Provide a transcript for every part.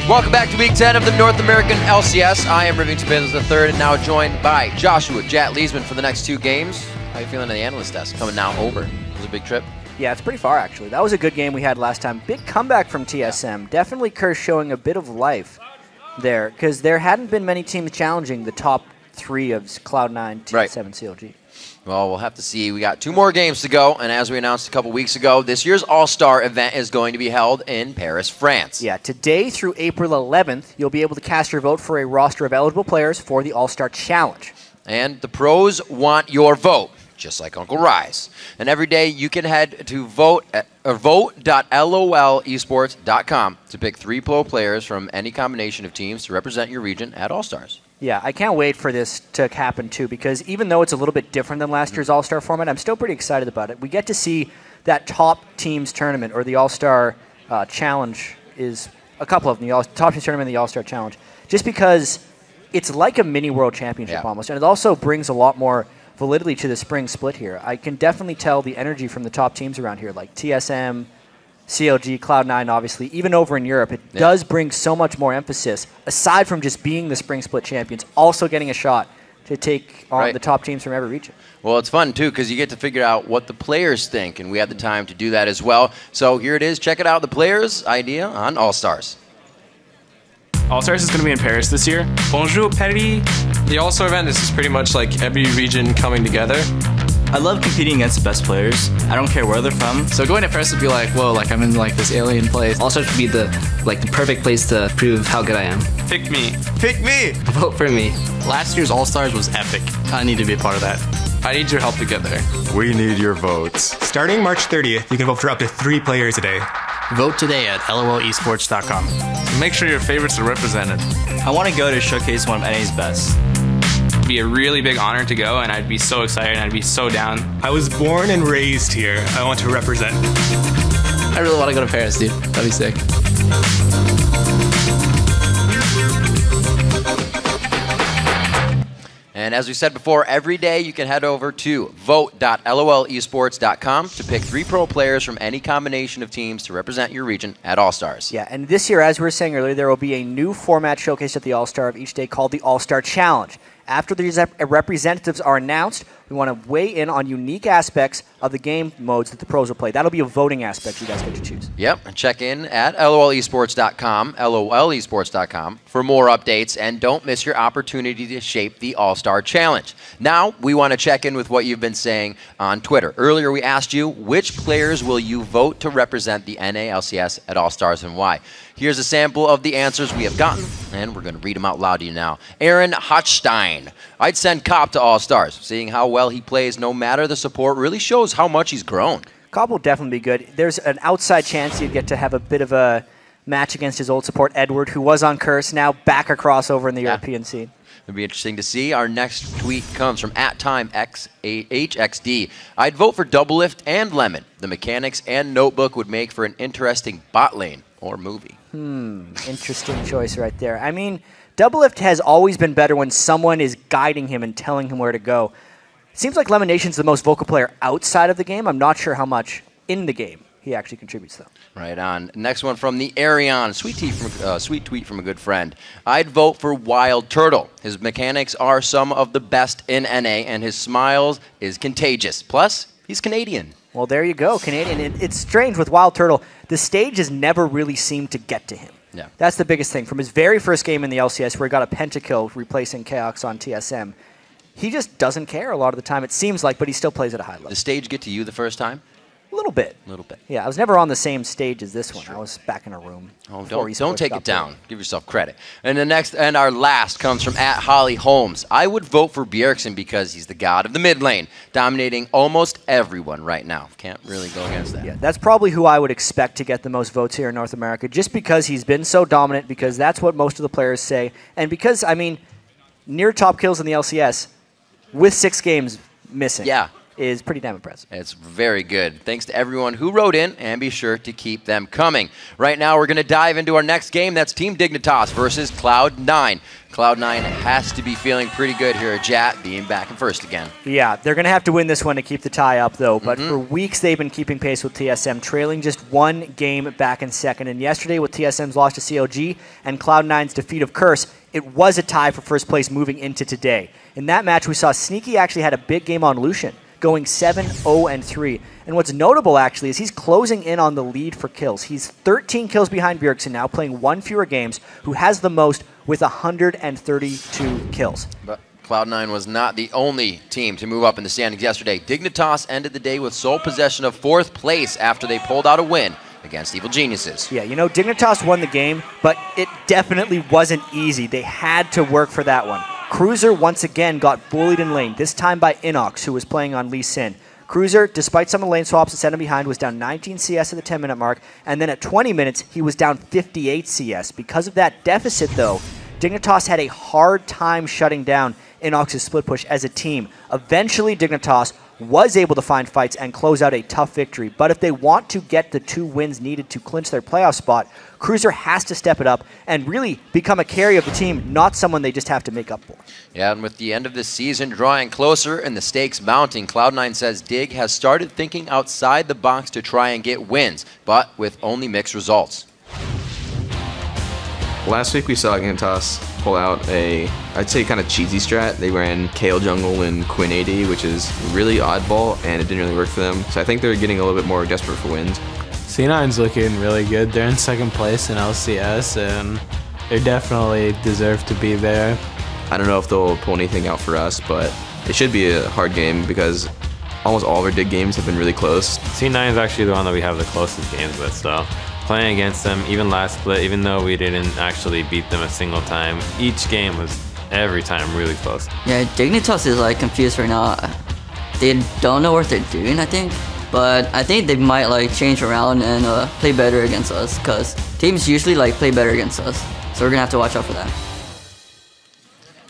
Welcome back to Week 10 of the North American LCS. I am Rivington Business III and now joined by Joshua Jat Leesman for the next 2 games. How are you feeling on the analyst desk? Coming now over. It was a big trip. Yeah, it's pretty far, actually. That was a good game we had last time. Big comeback from TSM. Yeah. Definitely Curse showing a bit of life there, because there hadn't been many teams challenging the top 3 of Cloud9, TSM, and CLG. Well, we'll have to see. We got 2 more games to go, and as we announced a couple weeks ago, this year's All-Star event is going to be held in Paris, France. Yeah, today through April 11th, you'll be able to cast your vote for a roster of eligible players for the All-Star Challenge. And the pros want your vote, just like Uncle Ryze. And every day you can head to vote.lolesports.com to pick 3 pro players from any combination of teams to represent your region at All-Stars. Yeah, I can't wait for this to happen, too, because even though it's a little bit different than last year's All-Star format, I'm still pretty excited about it. We get to see that top teams tournament, or the All-Star Challenge is a couple of them, the top teams tournament and the All-Star Challenge, just because it's like a mini World Championship almost, and it also brings a lot more validity to the spring split here. I can definitely tell the energy from the top teams around here, like TSM, CLG, Cloud9, obviously. Even over in Europe, it does bring so much more emphasis, aside from just being the spring split champions, also getting a shot to take on the top teams from every region. Well, it's fun, too, because you get to figure out what the players think, and we had the time to do that as well. So here it is. Check it out, the players' idea on All-Stars. All-Stars is going to be in Paris this year. Bonjour, Paris. The All-Star event is pretty much like every region coming together. I love competing against the best players. I don't care where they're from. So going to Paris would be like, whoa, like I'm in like this alien place. All-Stars would be the perfect place to prove how good I am. Pick me. Pick me! Vote for me. Last year's All-Stars was epic. I need to be a part of that. I need your help to get there. We need your votes. Starting March 30th, you can vote for up to 3 players a day. Vote today at lolesports.com. Make sure your favorites are represented. I want to go to showcase one of NA's best. It'd be a really big honor to go, and I'd be so excited, and I'd be so down. I was born and raised here. I want to represent. I really want to go to Paris, dude. That'd be sick. And as we said before, every day you can head over to vote.lolesports.com to pick 3 pro players from any combination of teams to represent your region at All-Stars. Yeah, and this year, as we were saying earlier, there will be a new format showcased at the All-Star of each day called the All-Star Challenge. After these representatives are announced, we want to weigh in on unique aspects of the game modes that the pros will play. That'll be a voting aspect you guys get to choose. Yep, and check in at lolesports.com for more updates, and don't miss your opportunity to shape the All-Star Challenge. Now, we want to check in with what you've been saying on Twitter. Earlier, we asked you, which players will you vote to represent the NA LCS at All-Stars and why? Here's a sample of the answers we have gotten, and we're going to read them out loud to you now. Aaron Hochstein. I'd send Cop to All-Stars. Seeing how well he plays, no matter the support, really shows how much he's grown. Cop will definitely be good. There's an outside chance you'd get to have a bit of a match against his old support, Edward, who was on Curse, now back across over in the European scene. It'll be interesting to see. Our next tweet comes from @TimeHXD. I'd vote for Doublelift and Lemon. The mechanics and notebook would make for an interesting bot lane or movie. Interesting choice right there. I mean, Doublelift has always been better when someone is guiding him and telling him where to go. It seems like LemonNation's the most vocal player outside of the game. I'm not sure how much in the game he actually contributes, though. Right on. Next one from the Arion. Sweet tweet from a good friend. I'd vote for Wild Turtle. His mechanics are some of the best in NA, and his smiles is contagious. Plus, he's Canadian. Well, there you go, Canadian. It's strange with Wild Turtle. The stage has never really seemed to get to him. Yeah. That's the biggest thing. From his very first game in the LCS, where he got a pentakill replacing Chaos on TSM, he just doesn't care a lot of the time, it seems like, but he still plays at a high level. Did the stage get to you the first time? A little bit. A little bit. Yeah, I was never on the same stage as this one. I was back in a room. Oh, don't take it down. Give yourself credit. And the next and our last comes from @HollyHolmes. I would vote for Bjergsen because he's the god of the mid lane, dominating almost everyone right now. Can't really go against that. Yeah, that's probably who I would expect to get the most votes here in North America, just because he's been so dominant, because that's what most of the players say, and because, I mean, near top kills in the LCS with 6 games missing. Yeah. is pretty damn impressive. It's very good. Thanks to everyone who wrote in, and be sure to keep them coming. Right now, we're going to dive into our next game. That's Team Dignitas versus Cloud9. Cloud9 has to be feeling pretty good here at Jat, being back in first again. Yeah, they're going to have to win this one to keep the tie up, though. But for weeks, they've been keeping pace with TSM, trailing just one game back in second. And yesterday, with TSM's loss to CLG and Cloud9's defeat of Curse, it was a tie for first place moving into today. In that match, we saw Sneaky actually had a big game on Lucian, going 7-0-3. And what's notable, actually, is he's closing in on the lead for kills. He's 13 kills behind Bjergsen now, playing one fewer games, who has the most with 132 kills. But Cloud9 was not the only team to move up in the standings yesterday. Dignitas ended the day with sole possession of 4th place after they pulled out a win against Evil Geniuses. Yeah, you know, Dignitas won the game, but it definitely wasn't easy. They had to work for that one. Cruzer once again got bullied in lane, this time by Inox, who was playing on Lee Sin. Cruzer, despite some of the lane swaps that sent him behind, was down 19 CS at the 10-minute mark, and then at 20 minutes, he was down 58 CS. Because of that deficit, though, Dignitas had a hard time shutting down Inox's split push as a team. Eventually, Dignitas was able to find fights and close out a tough victory. But if they want to get the 2 wins needed to clinch their playoff spot, Cruzer has to step it up and really become a carry of the team, not someone they just have to make up for. Yeah, and with the end of the season drawing closer and the stakes mounting, Cloud9 says Dig has started thinking outside the box to try and get wins, but with only mixed results. Last week we saw Dignitas pull out a, I'd say, kind of cheesy strat. They ran Kale jungle and Quinn AD, which is really oddball, and it didn't really work for them. So I think they're getting a little bit more desperate for wins. C9's looking really good. They're in 2nd place in LCS, and they definitely deserve to be there. I don't know if they'll pull anything out for us, but it should be a hard game because almost all of our Dig games have been really close. C9 is actually the one that we have the closest games with, so playing against them, even last split, even though we didn't actually beat them a single time, each game was every time really close. Yeah, Dignitas is like confused right now. They don't know what they're doing, I think. But I think they might like change around and play better against us, because teams usually like play better against us. So we're gonna have to watch out for that.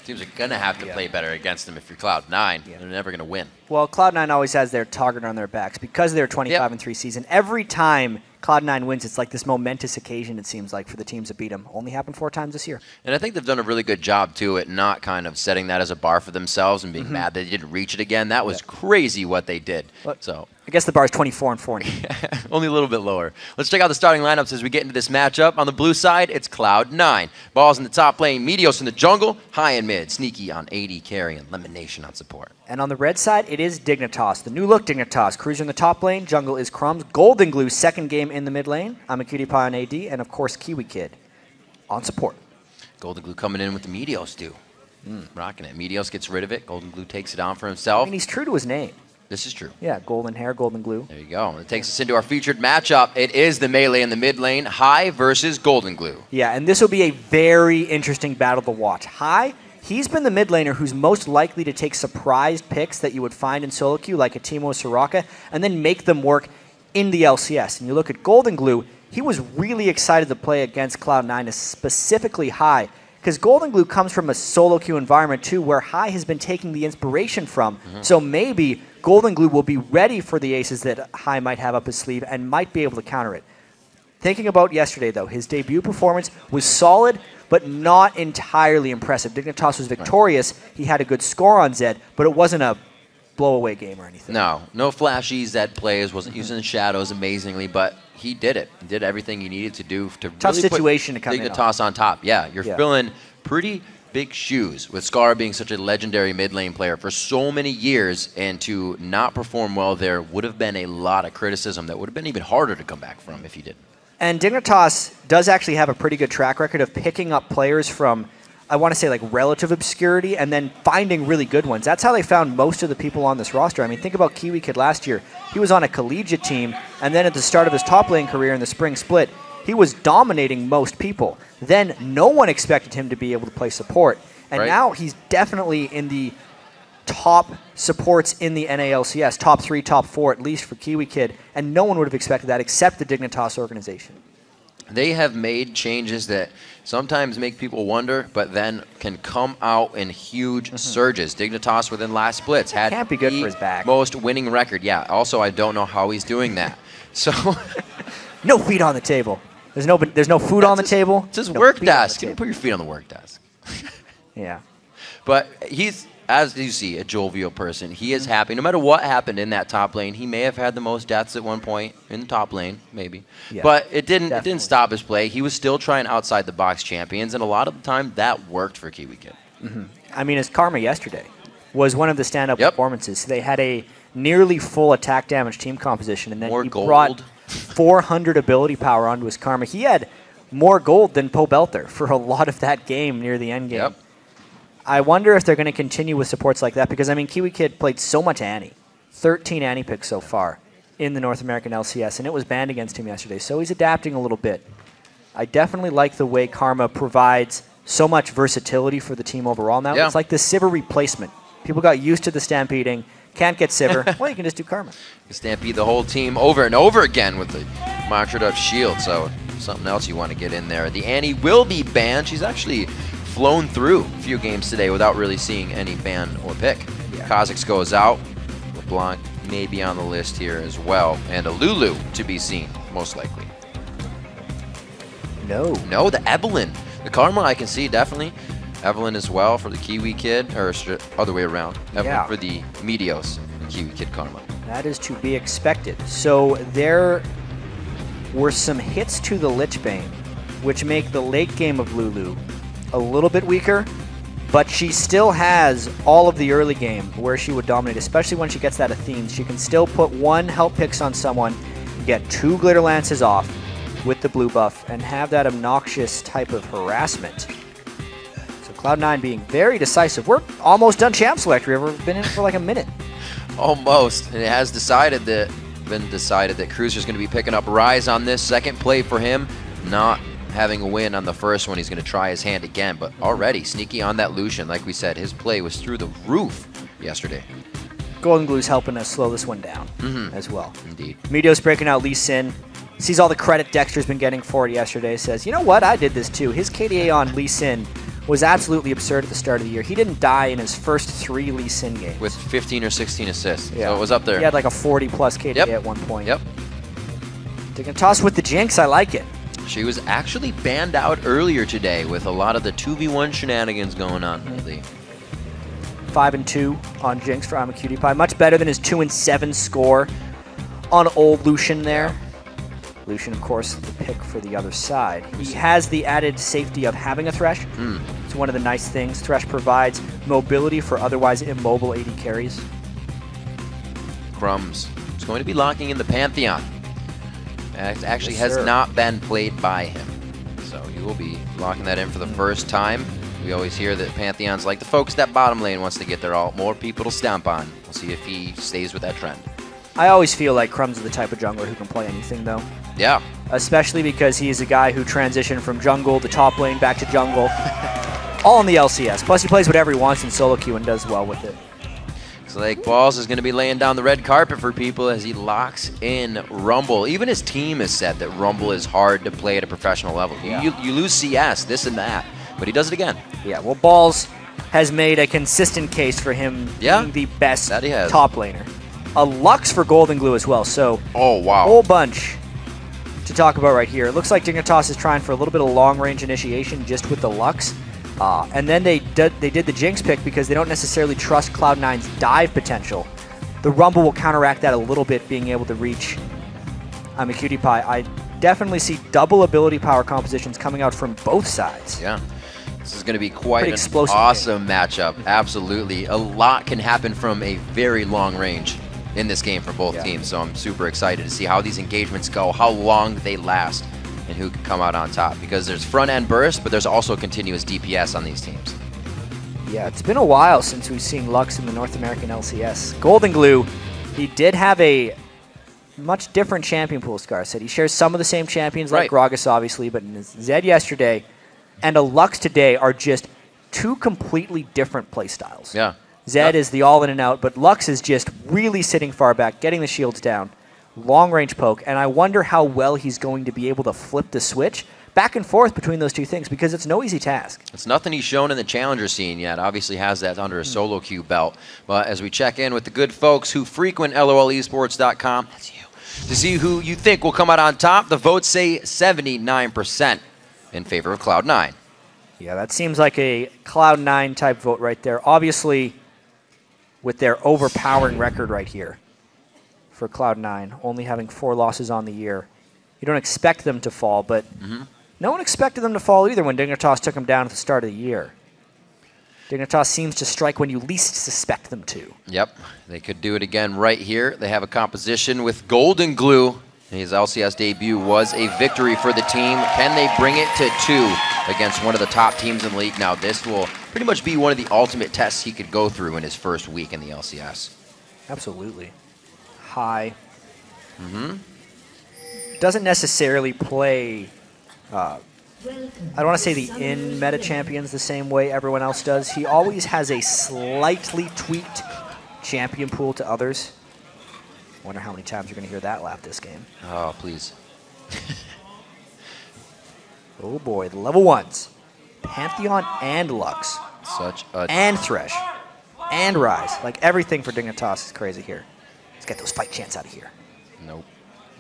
Teams are going to have to play better against them if you're Cloud9. They're never going to win. Well, Cloud9 always has their target on their backs because of their 25-3 season. Every time Cloud9 wins, it's like this momentous occasion, it seems like, for the teams that beat them. Only happened 4 times this year. And I think they've done a really good job, too, at not kind of setting that as a bar for themselves and being mad that they didn't reach it again. That was crazy what they did. So I guess the bar is 24-40. Only a little bit lower. Let's check out the starting lineups as we get into this matchup. On the blue side, it's Cloud9. Balls in the top lane, Meteos in the jungle, high and mid, Sneaky on AD carry, and LemonNation on support. And on the red side, it is Dignitas, the new look Dignitas. Cruiser in the top lane, jungle is Crumbzz, goldenglue, 2nd game in the mid lane, Imaqtpie on AD, and of course KiWiKiD on support. goldenglue coming in with the Meteos, too. Rocking it. Meteos gets rid of it. goldenglue takes it on for himself. I mean, he's true to his name. This is true. Yeah, golden hair, golden glue. There you go. It takes us into our featured matchup. It is the melee in the mid lane, High versus goldenglue. Yeah, and this will be a very interesting battle to watch. High, he's been the mid laner who's most likely to take surprise picks that you would find in solo queue, like a Teemo Soraka, and then make them work in the LCS. And you look at goldenglue, he was really excited to play against Cloud9, specifically High, because goldenglue comes from a solo queue environment too, where High has been taking the inspiration from. So maybe goldenglue will be ready for the aces that High might have up his sleeve and might be able to counter it. Thinking about yesterday, though, his debut performance was solid, but not entirely impressive. Dignitas was victorious. He had a good score on Zed, but it wasn't a blow-away game or anything. No flashy Zed plays, wasn't using the shadows amazingly, but he did it. He did everything he needed to do to Tough really situation put to come in Dignitas on top. Yeah, you're filling pretty big shoes with Scar being such a legendary mid lane player for so many years, and to not perform well there would have been a lot of criticism that would have been even harder to come back from if he didn't. And Dignitas does actually have a pretty good track record of picking up players from, I want to say, like relative obscurity and then finding really good ones. That's how they found most of the people on this roster. I mean, think about KiWiKiD last year. He was on a collegiate team, and then at the start of his top lane career in the spring split, he was dominating most people. Then no one expected him to be able to play support. And now he's definitely in the top supports in the NA LCS, top 3, top 4 at least for KiWiKiD, and no one would have expected that except the Dignitas organization. They have made changes that sometimes make people wonder, but then can come out in huge surges. Dignitas within last splits had Can't be good for his back. most winning record. Yeah, also I don't know how he's doing that. So no feet on the table. There's no food on the table. It's his no work feet on the desk. You table. can put your feet on the work desk. Yeah. But he's, as you see, a jovial person. He is happy. No matter what happened in that top lane, he may have had the most deaths at one point in the top lane, maybe. Yeah, but it didn't stop his play. He was still trying outside the box champions, and a lot of the time that worked for KiWiKiD. I mean, his Karma yesterday was one of the stand-up performances. They had a nearly full attack damage team composition, and then he brought 400 ability power onto his Karma. He had more gold than Poe Belter for a lot of that game near the end game. I wonder if they're going to continue with supports like that, because, I mean, KiWiKiD played so much Annie. 13 Annie picks so far in the North American LCS, and it was banned against him yesterday, so he's adapting a little bit. I definitely like the way Karma provides so much versatility for the team overall now. It's like the Sivir replacement. People got used to the stampeding, can't get Sivir. Well, you can just do Karma. You stampede the whole team over and over again with the Mantra Up shield, so something else you want to get in there. The Annie will be banned. She's actually flown through a few games today without really seeing any ban or pick. Kha'Zix goes out. LeBlanc may be on the list here as well. And a Lulu to be seen, most likely. No, the Evelyn. The Karma I can see, definitely. Evelyn as well for the KiWiKiD, or other way around. Evelyn for the Meteos, KiWiKiD Karma. That is to be expected. So there were some hits to the Lich Bane, which make the late game of Lulu a little bit weaker, but she still has all of the early game where she would dominate, especially when she gets that Athene. She can still put one help picks on someone, get 2 Glitter Lances off with the blue buff, and have that obnoxious type of harassment. So Cloud9 being very decisive. We're almost done champ select. We've been in it for like a minute. Almost. And it has been decided that Cruzer's going to be picking up Ryze on this second play for him. Not having a win on the first one, he's going to try his hand again, but already sneaky on that Lucian. Like we said, his play was through the roof yesterday. Goldenglue's helping us slow this one down as well. Indeed. Meteos breaking out Lee Sin. Sees all the credit Dexter's been getting for it yesterday. Says, you know what? I did this too. His KDA on Lee Sin was absolutely absurd at the start of the year. He didn't die in his first 3 Lee Sin games. With 15 or 16 assists. So it was up there. He had like a 40-plus KDA at one point. Dignitas with the Jinx. I like it. She was actually banned out earlier today with a lot of the 2v1 shenanigans going on lately. 5-2 on Jinx for Imaqtpie. Much better than his 2-7 score on old Lucian there. Lucian, of course, the pick for the other side. He has the added safety of having a Thresh. It's one of the nice things. Thresh provides mobility for otherwise immobile AD carries. Crumbzz is going to be locking in the Pantheon. It actually has not been played by him. So he will be locking that in for the first time. We always hear that Pantheon's like the focus that bottom lane wants to get there, all more people to stomp on. We'll see if he stays with that trend. I always feel like Crumbzz is the type of jungler who can play anything, though. Yeah. Especially because he is a guy who transitioned from jungle to top lane, back to jungle, all in the LCS. Plus, he plays whatever he wants in solo queue and does well with it. Looks like Balls is going to be laying down the red carpet for people as he locks in Rumble. Even his team has said that Rumble is hard to play at a professional level. Yeah. You lose CS, this and that, but he does it again. Yeah, well, Balls has made a consistent case for him being the best top laner. A Lux for goldenglue as well, so a whole bunch to talk about right here. It looks like Dignitas is trying for a little bit of long-range initiation just with the Lux. And then they did the Jinx pick because they don't necessarily trust Cloud9's dive potential. The Rumble will counteract that a little bit, being able to reach Imaqtpie. I definitely see double ability power compositions coming out from both sides. Yeah. This is going to be quite an awesome matchup. Absolutely. A lot can happen from a very long range in this game for both teams. So I'm super excited to see how these engagements go, how long they last, and who can come out on top. Because there's front-end burst, but there's also continuous DPS on these teams. Yeah, it's been a while since we've seen Lux in the North American LCS. goldenglue, he did have a much different champion pool, Scar said. He shares some of the same champions like Gragas, obviously, but in his Zed yesterday and a Lux today are just two completely different playstyles. Yeah. Zed is the all in and out, but Lux is just really sitting far back, getting the shields down, long-range poke, and I wonder how well he's going to be able to flip the switch back and forth between those two things, because it's no easy task. It's nothing he's shown in the challenger scene yet. Obviously has that under a solo queue belt. But as we check in with the good folks who frequent LOLesports.com, that's you, to see who you think will come out on top, the votes say 79% in favor of Cloud9. Yeah, that seems like a Cloud9 type vote right there. Obviously, with their overpowering record right here for Cloud9, only having 4 losses on the year. You don't expect them to fall, but no one expected them to fall either when Dignitas took them down at the start of the year. Dignitas seems to strike when you least suspect them to. Yep, they could do it again right here. They have a composition with goldenglue. His LCS debut was a victory for the team. Can they bring it to 2 against one of the top teams in the league? Now, this will pretty much be one of the ultimate tests he could go through in his first week in the LCS. Absolutely. High. Doesn't necessarily play, I don't want to say the in-meta champions the same way everyone else does. He always has a slightly tweaked champion pool to others. Wonder how many times you're going to hear that laugh this game. Oh, please. Oh boy, the level 1s. Pantheon and Lux. And Thresh. And Ryze. Like, everything for Dignitas is crazy here. Let's get those fight chants out of here. Nope.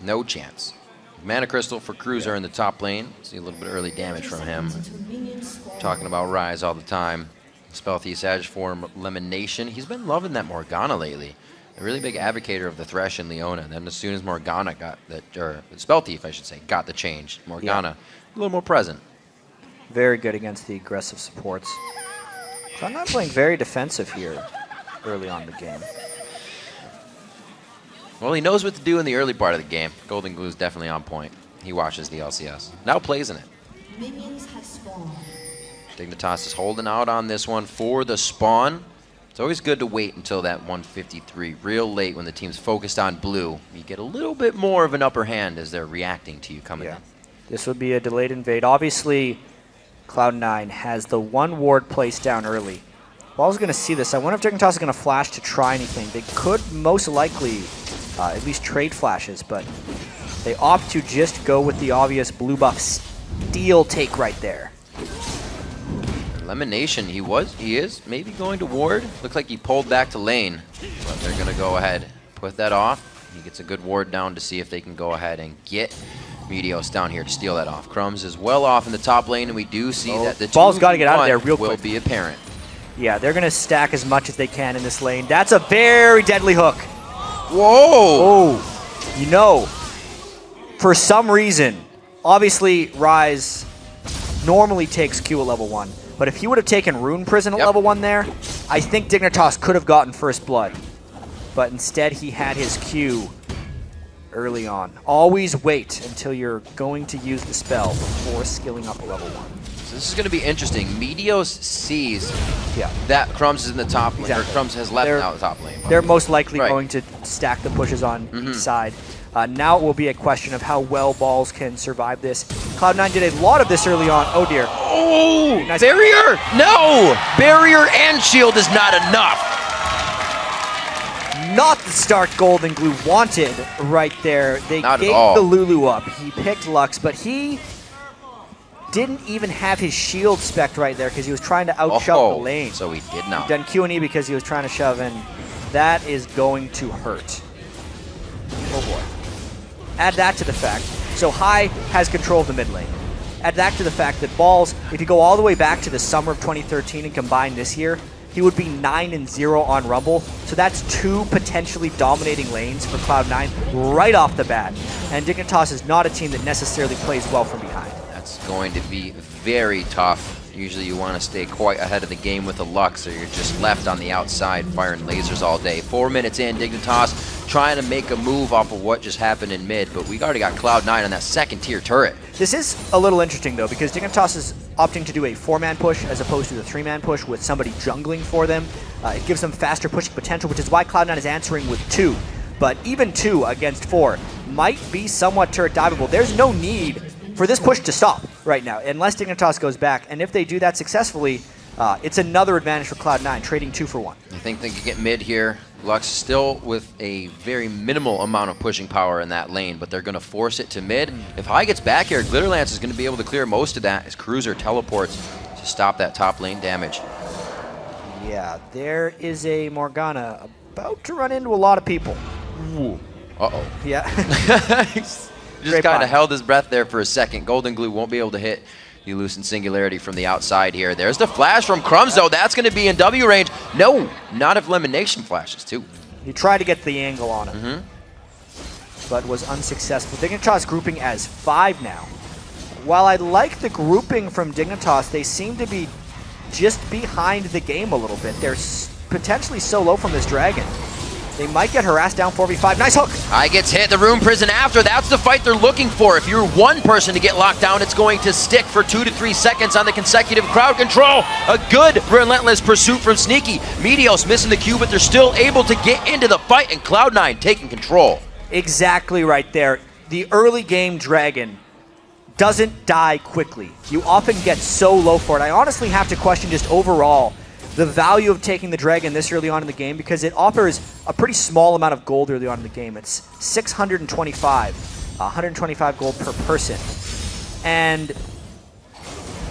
No chance. Mana Crystal for Cruz are in the top lane. See a little bit of early damage from him. Talking about Ryze all the time. Spell Thief Sage for LemonNation. He's been loving that Morgana lately. A really big advocator of the Thresh and Leona. And then as soon as Morgana got the, or Spell Thief, I should say, got the change, Morgana a little more present. Very good against the aggressive supports. So I'm not playing very defensive here early on in the game. Well, he knows what to do in the early part of the game. goldenglue is definitely on point. He watches the LCS. Now plays in it. Dignitas is holding out on this one for the spawn. It's always good to wait until that 153, real late when the team's focused on blue. You get a little bit more of an upper hand as they're reacting to you coming in. This would be a delayed invade. Obviously, Cloud9 has the 1 ward placed down early. Ball's going to see this. I wonder if Dignitas is going to flash to try anything. They could most likely at least trade flashes, but they opt to just go with the obvious blue buff steal take right there. LemonNation, he is maybe going to ward. Looks like he pulled back to lane, but they're going to go ahead, put that off. He gets a good ward down to see if they can go ahead and get Meteos down here to steal that off. Crumbzz is well off in the top lane, and we do see that the ball's got to get out of there real quick. Will be apparent. Yeah, they're going to stack as much as they can in this lane. That's a very deadly hook. Whoa! Oh, you know, for some reason, obviously Ryze normally takes Q at level 1, but if he would have taken Rune Prison at level 1 there, I think Dignitas could have gotten first blood. But instead he had his Q early on. Always wait until you're going to use the spell before skilling up at level 1. So this is going to be interesting. Meteos sees that Crumbzz is in the top lane, or Crumbzz has left now the top lane. They're most likely going to stack the pushes on each side. Now it will be a question of how well balls can survive this. Cloud9 did a lot of this early on. Oh dear. Oh, nice. Barrier? No! Barrier and shield is not enough. Not the start goldenglue wanted right there. They gave the Lulu up. He picked Lux, but he didn't even have his shield spec'd right there because he was trying to outshove the lane. So he did not. He done Q&E because he was trying to shove in. That is going to hurt. Oh boy. Add that to the fact. So High has control of the mid lane. Add that to the fact that Balls, if you go all the way back to the summer of 2013 and combine this year, he would be 9-0 on Rumble. So that's 2 potentially dominating lanes for Cloud9 right off the bat. And Dignitas is not a team that necessarily plays well from behind. That's going to be very tough. Usually you want to stay quite ahead of the game with a Lux, or you're just left on the outside firing lasers all day. 4 minutes in, Dignitas trying to make a move off of what just happened in mid, but we already got Cloud9 on that second tier turret. This is a little interesting though, because Dignitas is opting to do a 4-man push as opposed to the 3-man push with somebody jungling for them. It gives them faster pushing potential, which is why Cloud9 is answering with 2. But even 2 against 4 might be somewhat turret diveable. There's no need for this push to stop right now, unless Dignitas goes back. And if they do that successfully, it's another advantage for Cloud9, trading 2 for 1. I think they could get mid here. Lux still with a very minimal amount of pushing power in that lane, but they're going to force it to mid. If High gets back here, Glitterlance is going to be able to clear most of that as Cruiser teleports to stop that top lane damage. Yeah, there is a Morgana about to run into a lot of people. Ooh. Uh-oh. Yeah. Just kind of held his breath there for a second. goldenglue won't be able to hit the Lucian Singularity from the outside here. There's the flash from Crumbzz, though. That's going to be in W range. No, not if LemonNation flashes, too. He tried to get the angle on him, but was unsuccessful. Dignitas grouping as 5 now. While I like the grouping from Dignitas, they seem to be just behind the game a little bit. They're potentially so low from this dragon. They might get harassed down 4v5. Nice hook! High gets hit, the Rune Prison after. That's the fight they're looking for. If you're one person to get locked down, it's going to stick for 2 to 3 seconds on the consecutive crowd control. A good, relentless pursuit from Sneaky. Meteos missing the Q, but they're still able to get into the fight, and Cloud9 taking control. Exactly right there. The early game dragon doesn't die quickly. You often get so low for it. I honestly have to question just overall the value of taking the dragon this early on in the game, because it offers a pretty small amount of gold early on in the game. It's 125 gold per person. And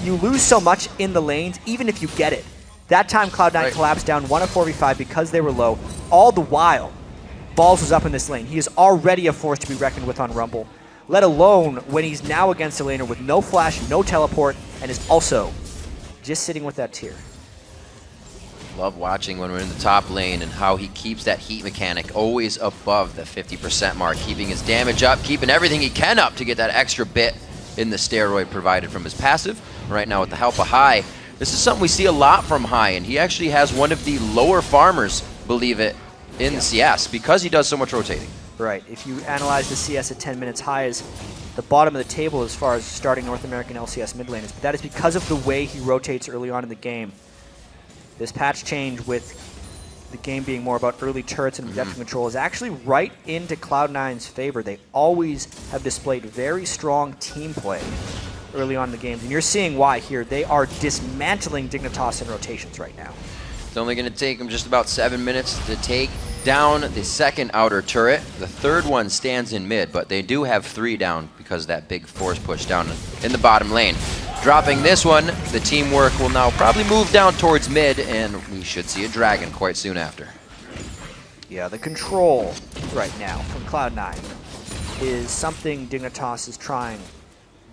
you lose so much in the lanes, even if you get it. That time Cloud9 collapsed down 1 of 4v5 because they were low. All the while, Balls was up in this lane. He is already a force to be reckoned with on Rumble, let alone when he's now against a laner with no flash, no teleport, and is also just sitting with that tier. Love watching when we're in the top lane and how he keeps that heat mechanic always above the 50% mark, keeping his damage up, keeping everything he can up to get that extra bit in the steroid provided from his passive. Right now with the help of High, this is something we see a lot from High, and he actually has one of the lower farmers, believe it, in the CS because he does so much rotating. Right. If you analyze the CS at 10 minutes, High is the bottom of the table as far as starting North American LCS mid laners, but that is because of the way he rotates early on in the game. This patch change with the game being more about early turrets and objective control is actually right into Cloud9's favor. They always have displayed very strong team play early on in the games, and you're seeing why here. They are dismantling Dignitas in rotations right now. It's only going to take them just about 7 minutes to take down the second outer turret. The third one stands in mid, but they do have 3 down because of that big force push down in the bottom lane. Dropping this one, the teamwork will now probably move down towards mid, and we should see a dragon quite soon after. Yeah, the control right now from Cloud9 is something Dignitas is trying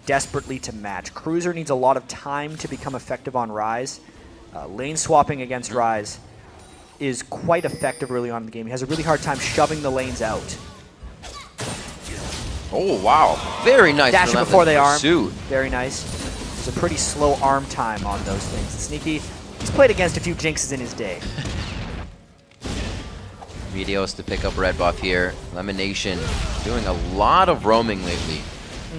desperately to match. Cruiser needs a lot of time to become effective on Ryze. Lane swapping against Ryze is quite effective early on in the game. He has a really hard time shoving the lanes out. Oh, wow. Very nice. Dashing before they arm. Pursuit. Very nice. It's a pretty slow arm time on those things. Sneaky, he's played against a few Jinxes in his day. Meteos to pick up red buff here. LemonNation doing a lot of roaming lately.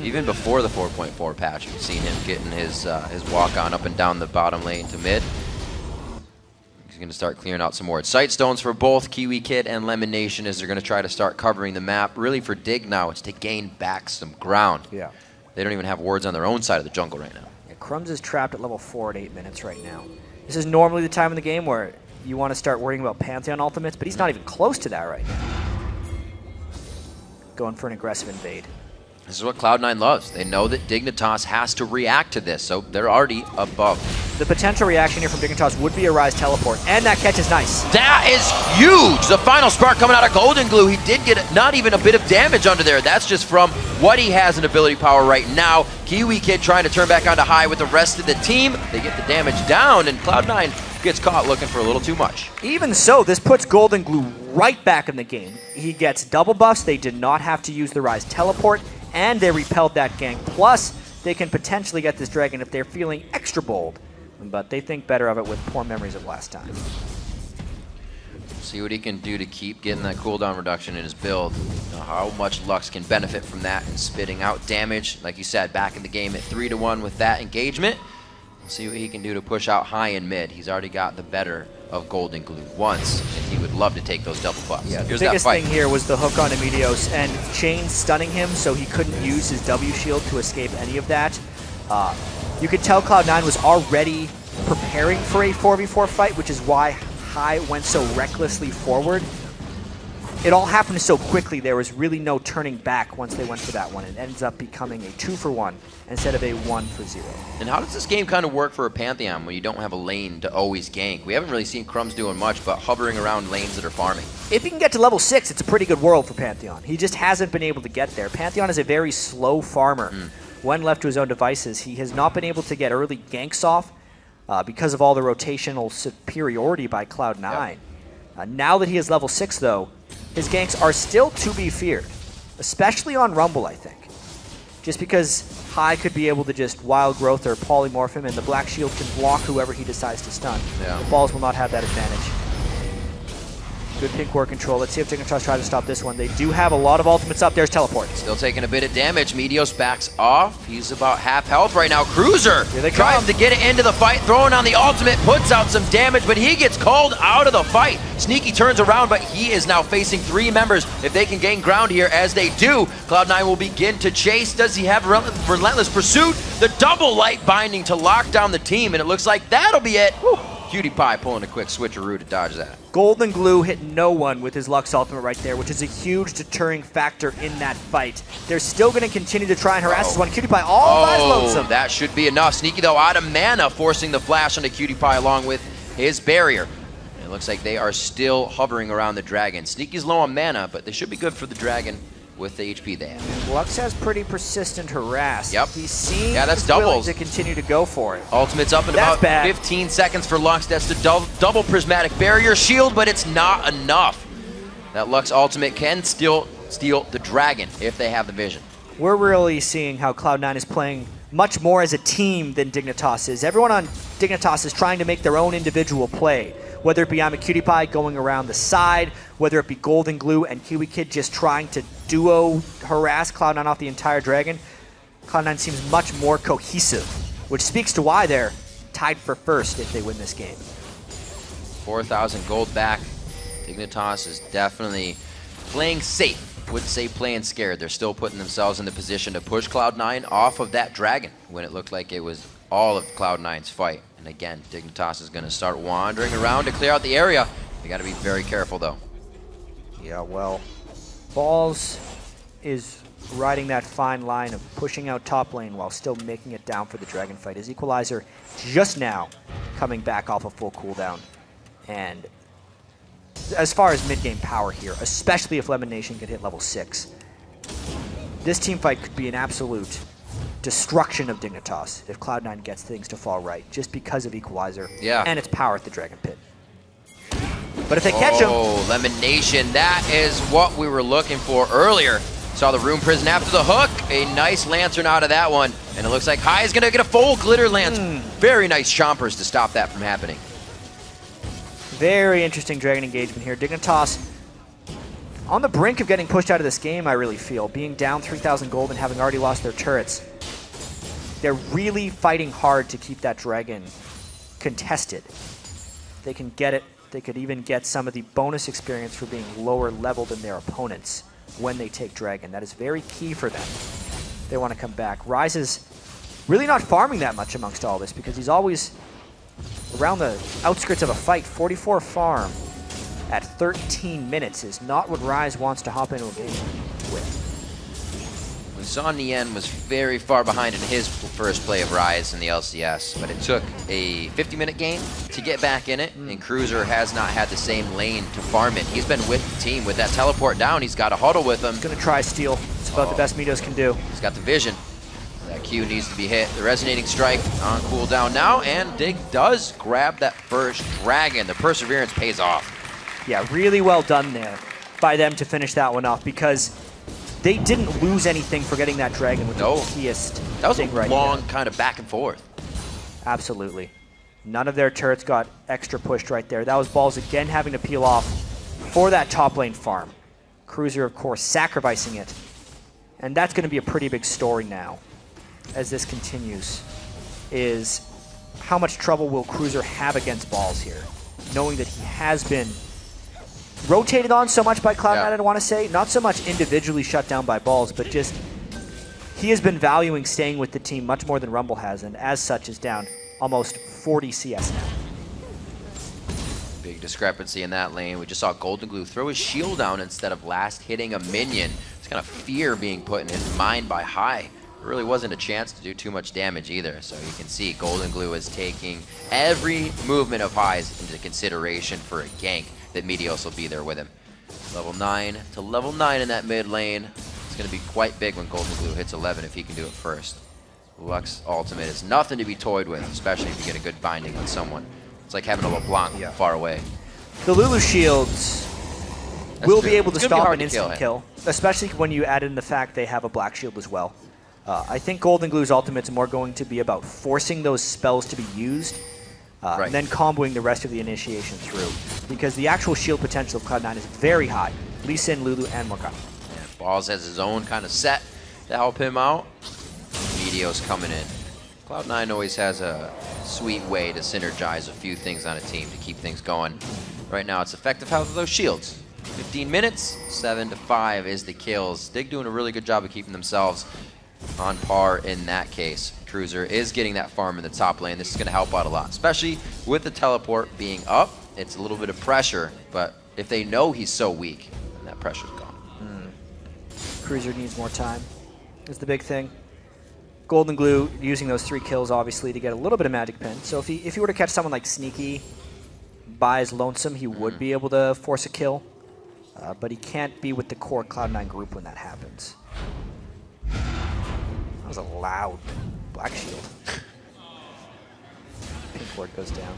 Even before the 4.4 patch, we've seen him getting his walk on up and down the bottom lane to mid. He's going to start clearing out some more sight stones for both KiWiKiD and LemonNation as they're going to try to start covering the map. Really for Dig now, it's to gain back some ground. Yeah. They don't even have wards on their own side of the jungle right now. Yeah, Crumbzz is trapped at level 4 at 8 minutes right now. This is normally the time in the game where you want to start worrying about Pantheon ultimates, but he's not even close to that right now. Going for an aggressive invade. This is what Cloud9 loves. They know that Dignitas has to react to this, so they're already above. The potential reaction here from Dignitas would be a Ryze teleport, and that catch is nice. That is huge! The final spark coming out of goldenglue. He did get not even a bit of damage under there. That's just from what he has in ability power right now. KiWiKiD trying to turn back onto High with the rest of the team. They get the damage down, and Cloud9 gets caught looking for a little too much. Even so, this puts goldenglue right back in the game. He gets double buffs. They did not have to use the Ryze teleport, and they repelled that gank. Plus, they can potentially get this dragon if they're feeling extra bold. But they think better of it with poor memories of last time. See what he can do to keep getting that cooldown reduction in his build. How much Lux can benefit from that and spitting out damage. Like you said, back in the game at 3-1 with that engagement. See what he can do to push out High and mid. He's already got the better of goldenglue once, and he would love to take those double buffs. Yeah, the biggest thing here was the hook on Meteos and Chain stunning him, so he couldn't use his W shield to escape any of that. You could tell Cloud9 was already preparing for a 4v4 fight, which is why High went so recklessly forward. it all happened so quickly, there was really no turning back once they went for that one. It ends up becoming a 2-for-1 instead of a 1-for-0. And how does this game kind of work for a Pantheon when you don't have a lane to always gank? We haven't really seen Crumbzz doing much, but hovering around lanes that are farming. If he can get to level 6, it's a pretty good world for Pantheon. He just hasn't been able to get there. Pantheon is a very slow farmer. When left to his own devices, he has not been able to get early ganks off because of all the rotational superiority by Cloud9. Now that he is level 6, though, his ganks are still to be feared, especially on Rumble, I think. Just because High could be able to just wild growth or polymorph him, and the Black Shield can block whoever he decides to stun. The Balls will not have that advantage. Good pink ward control. Let's see if Dignitas try to stop this one. They do have a lot of ultimates up. There's teleport. Still taking a bit of damage. Meteos backs off. He's about half health right now. Cruiser tries to get it into the fight, throwing on the ultimate, puts out some damage, but he gets called out of the fight. Sneaky turns around, but he is now facing 3 members. If they can gain ground here, as they do, Cloud9 will begin to chase. Does he have relentless pursuit? The double light binding to lock down the team, and it looks like that'll be it. Woo. KiWiKiD pulling a quick switcheroo to dodge that. goldenglue hit no one with his Lux ultimate right there, which is a huge deterring factor in that fight. They're still going to continue to try and harass this one. KiWiKiD all by lonesome. That should be enough. Sneaky, though, out of mana, forcing the flash onto KiWiKiD along with his barrier. And it looks like they are still hovering around the dragon. Sneaky's low on mana, but they should be good for the dragon with the HP they have. Lux has pretty persistent harass. Yep. He seems that's willing doubles. to continue to go for it. Ultimate's up in about 15 seconds for Lux. That's the double prismatic barrier shield, but it's not enough. That Lux ultimate can still steal the dragon if they have the vision. We're really seeing how Cloud9 is playing much more as a team than Dignitas is. Everyone on Dignitas is trying to make their own individual play. Whether it be Imaqtpie going around the side, whether it be goldenglue and KiWiKiD just trying to duo harass Cloud9 off the entire dragon, Cloud9 seems much more cohesive, which speaks to why they're tied for first if they win this game. 4,000 gold back. Dignitas is definitely playing safe. Wouldn't say playing scared. They're still putting themselves in the position to push Cloud9 off of that dragon when it looked like it was all of Cloud9's fight. And again, Dignitas is going to start wandering around to clear out the area. They got to be very careful, though. Yeah, well, Balls is riding that fine line of pushing out top lane while still making it down for the dragon fight. His equalizer just now coming back off a full cooldown. And as far as mid-game power here, especially if LemonNation can hit level 6, this team fight could be an absolute destruction of Dignitas if Cloud9 gets things to fall right, just because of equalizer and its power at the dragon pit. But if they catch him... Oh, LemonNation, that is what we were looking for earlier. Saw the Rune Prison after the hook. A nice Lantern out of that one. And it looks like High is going to get a full Glitter Lance. Very nice chompers to stop that from happening. Very interesting dragon engagement here. Dignitas on the brink of getting pushed out of this game, I really feel. Being down 3,000 gold and having already lost their turrets. They're really fighting hard to keep that dragon contested. They can get it. They could even get some of the bonus experience for being lower level than their opponents when they take dragon. That is very key for them. They want to come back. Ryze is really not farming that much amongst all this because he's always around the outskirts of a fight. 44 farm at 13 minutes is not what Ryze wants to hop into a game with. We saw Nguyen was very far behind in his first play of Ryze in the LCS, but it took a 50-minute game to get back in it, and Cruiser has not had the same lane to farm it. He's been with the team. With that teleport down, he's got a huddle with him. He's going to try steal. It's about the best Meteos can do. He's got the vision. That Q needs to be hit. The Resonating Strike on cooldown now, and Dig does grab that first dragon. The Perseverance pays off. Yeah, really well done there by them to finish that one off because they didn't lose anything for getting that dragon with the keyest thing right. That was a long kind of back and forth. Absolutely. None of their turrets got extra pushed right there. That was Balls again having to peel off for that top lane farm. Cruiser, of course, sacrificing it. And that's going to be a pretty big story now as this continues, is how much trouble will Cruiser have against Balls here, knowing that he has been rotated on so much by Cloud9, I want to say. Not so much individually shut down by Balls, but just he has been valuing staying with the team much more than Rumble has, and as such is down almost 40 CS now. Big discrepancy in that lane. We just saw goldenglue throw his shield down instead of last hitting a minion. It's kind of fear being put in his mind by High. There really wasn't a chance to do too much damage either. So you can see goldenglue is taking every movement of High's into consideration for a gank that Meteos will be there with him. Level 9 to level 9 in that mid lane. It's going to be quite big when goldenglue hits 11 if he can do it first. Lux ultimate is nothing to be toyed with, especially if you get a good binding on someone. It's like having a LeBlanc far away. The Lulu shields will be able to stop an instant kill, especially when you add in the fact they have a black shield as well. I think Goldenglue's ultimate is more going to be about forcing those spells to be used, and then comboing the rest of the initiation through. Because the actual shield potential of Cloud9 is very high. Lucian, Lulu, and Morgana. Yeah, Balls has his own kind of set to help him out. Meteos coming in. Cloud9 always has a sweet way to synergize a few things on a team to keep things going. Right now, it's effective health of those shields. 15 minutes, 7 to 5 is the kills. Dig doing a really good job of keeping themselves on par in that case. Cruiser is getting that farm in the top lane. This is going to help out a lot, especially with the teleport being up. It's a little bit of pressure, but if they know he's so weak, then that pressure's gone. Cruiser needs more time is the big thing. goldenglue using those 3 kills, obviously, to get a little bit of magic pin. So if he were to catch someone like Sneaky by his lonesome, he would be able to force a kill. But he can't be with the core Cloud9 group when that happens. That was a loud black shield. Pink ward goes down.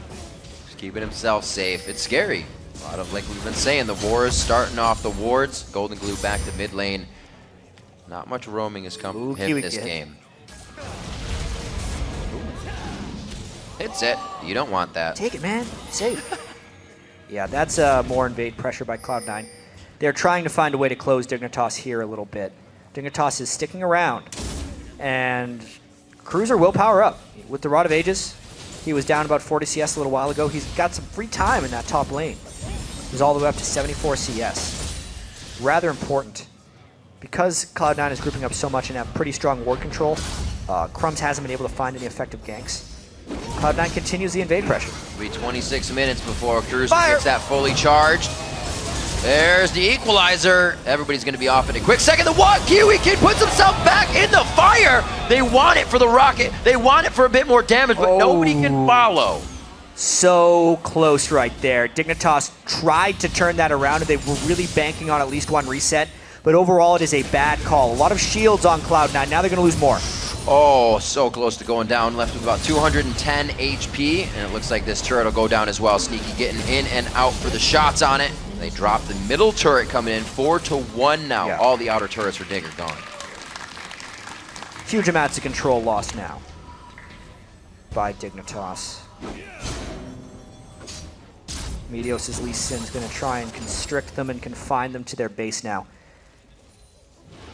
Just keeping himself safe. It's scary. A lot of, like we've been saying, the wars starting off the wards. goldenglue back to mid lane. Not much roaming has come from him this game. Hits it. You don't want that. Take it, man. Safe. Yeah, that's more invade pressure by Cloud9. They're trying to find a way to close Dignitas here a little bit. Dignitas is sticking around, and Cruiser will power up. With the Rod of Ages, he was down about 40 CS a little while ago. He's got some free time in that top lane. He's all the way up to 74 CS. Rather important. Because Cloud9 is grouping up so much and have pretty strong ward control, Crumbzz hasn't been able to find any effective ganks. Cloud9 continues the invade pressure. It'll be 26 minutes before Cruiser gets that fully charged. There's the equalizer. Everybody's going to be off in a quick second. The what? KiWiKiD puts himself back in the fire. They want it for the rocket. They want it for a bit more damage, but nobody can follow. So close right there. Dignitas tried to turn that around, and they were really banking on at least one reset. But overall, it is a bad call. A lot of shields on Cloud9. Now they're going to lose more. Oh, so close to going down. Left with about 210 HP. And it looks like this turret will go down as well. Sneaky getting in and out for the shots on it. They drop the middle turret coming in 4-1 now. Yeah. All the outer turrets for Dig are gone. Huge amounts of control lost now by Dignitas. Meteos' Lee Sin's going to try and constrict them and confine them to their base now.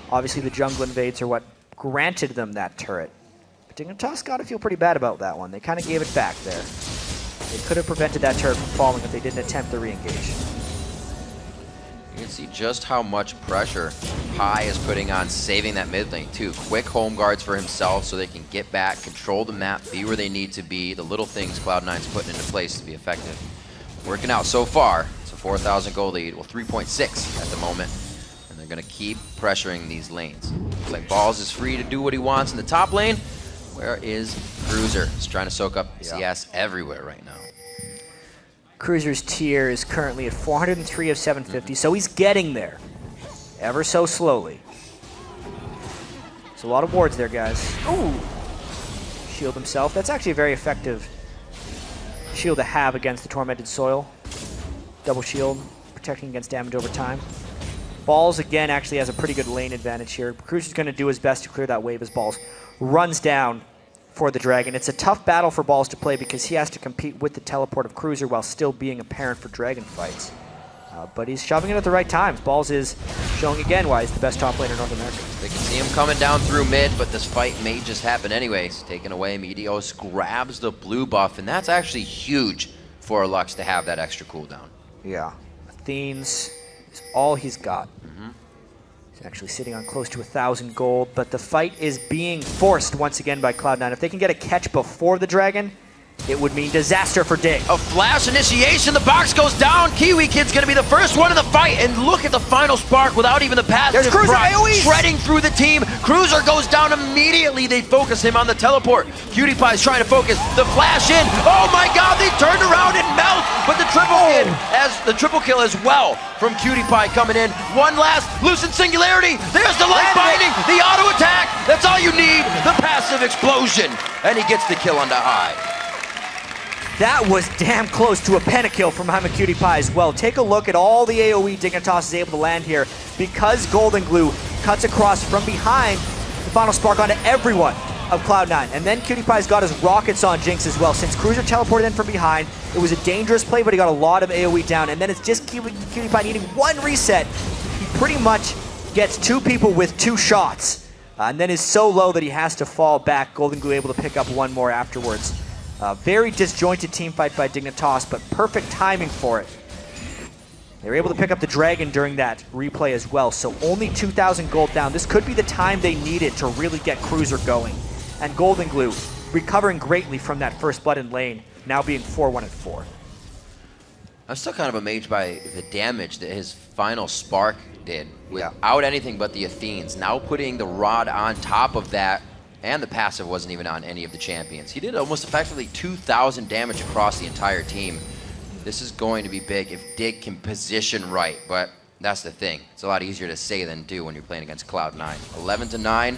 Obviously, the jungle invades are what granted them that turret. But Dignitas got to feel pretty bad about that one. They kind of gave it back there. They could have prevented that turret from falling if they didn't attempt the re-engage. You can see just how much pressure High is putting on saving that mid lane too. Quick home guards for himself so they can get back, control the map, be where they need to be. The little things Cloud9's putting into place to be effective. Working out so far. It's a 4,000 gold lead. Well, 3.6 at the moment. And they're going to keep pressuring these lanes. Looks like Balls is free to do what he wants in the top lane. Where is Cruiser? He's trying to soak up CS everywhere right now. Cruiser's tier is currently at 403 of 750, so he's getting there. Ever so slowly. It's a lot of wards there, guys. Ooh! Shield himself. That's actually a very effective shield to have against the Tormented Soil. Double shield, protecting against damage over time. Balls, again, actually has a pretty good lane advantage here. Cruiser's going to do his best to clear that wave as Balls runs down for the Dragon. It's a tough battle for Balls to play because he has to compete with the teleport of Cruiser while still being a parent for Dragon fights. But he's shoving it at the right times. Balls is showing again why he's the best top laner in North America. They can see him coming down through mid, but this fight may just happen anyways. Taken away, Meteos grabs the blue buff, and that's actually huge for Lux to have that extra cooldown. Yeah. Athene's is all he's got. He's actually sitting on close to 1,000 gold, but the fight is being forced once again by Cloud9. If they can get a catch before the Dragon, it would mean disaster for Dig. A flash initiation, the box goes down. KiWiKiD's gonna be the first one in the fight, and look at the final spark without even the pass. There's Cruzer AoE! Shredding through the team. Cruzer goes down immediately. They focus him on the teleport. KiWiKiD's trying to focus. The flash in. Oh my god, they turned around and melt, but the triple kill as well from KiWiKiD coming in. One last Lucian singularity. There's the light binding, the auto attack. That's all you need. The passive explosion, and he gets the kill on the high. That was damn close to a pentakill from Imaqtpie as well. Take a look at all the AoE Dignitas is able to land here because goldenglue cuts across from behind the final spark onto everyone of Cloud9. And then KiWiKiD's got his rockets on Jinx as well. Since Cruzer teleported in from behind, it was a dangerous play, but he got a lot of AoE down. And then it's just KiWiKiD needing one reset. He pretty much gets two people with two shots. And then is so low that he has to fall back. goldenglue able to pick up one more afterwards. Very disjointed team fight by Dignitas, but perfect timing for it. They were able to pick up the dragon during that replay as well, so only 2,000 gold down. This could be the time they needed to really get Cruzer going. And goldenglue recovering greatly from that first blood in lane, now being 4-1 and 4. I'm still kind of amazed by the damage that his final spark did without anything but the Athenes. Now putting the rod on top of that, and the passive wasn't even on any of the champions. He did almost effectively 2,000 damage across the entire team. This is going to be big if Dig can position right, but that's the thing. It's a lot easier to say than do when you're playing against Cloud9. 11-9,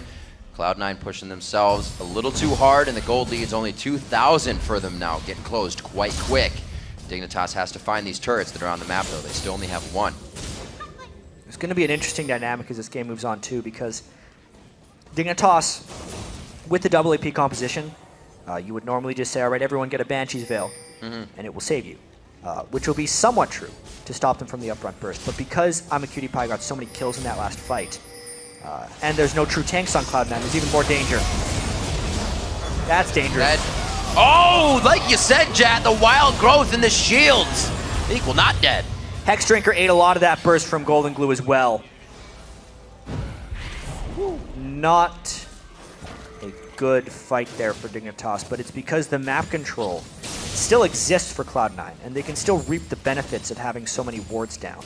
Cloud9 pushing themselves a little too hard, and the gold lead's only 2,000 for them now, getting closed quite quick. Dignitas has to find these turrets that are on the map, though. They still only have one. It's going to be an interesting dynamic as this game moves on, too, because Dignitas, with the double AP composition, you would normally just say, all right, everyone get a Banshee's Veil, and it will save you, which will be somewhat true to stop them from the upfront burst. But because Imaqtpie got so many kills in that last fight, and there's no true tanks on Cloud9, there's even more danger. That's dangerous. Oh, like you said, Jat, the wild growth in the shields equal not dead. Hex Drinker ate a lot of that burst from goldenglue as well. Not a good fight there for Dignitas, but it's because the map control still exists for Cloud9, and they can still reap the benefits of having so many wards down.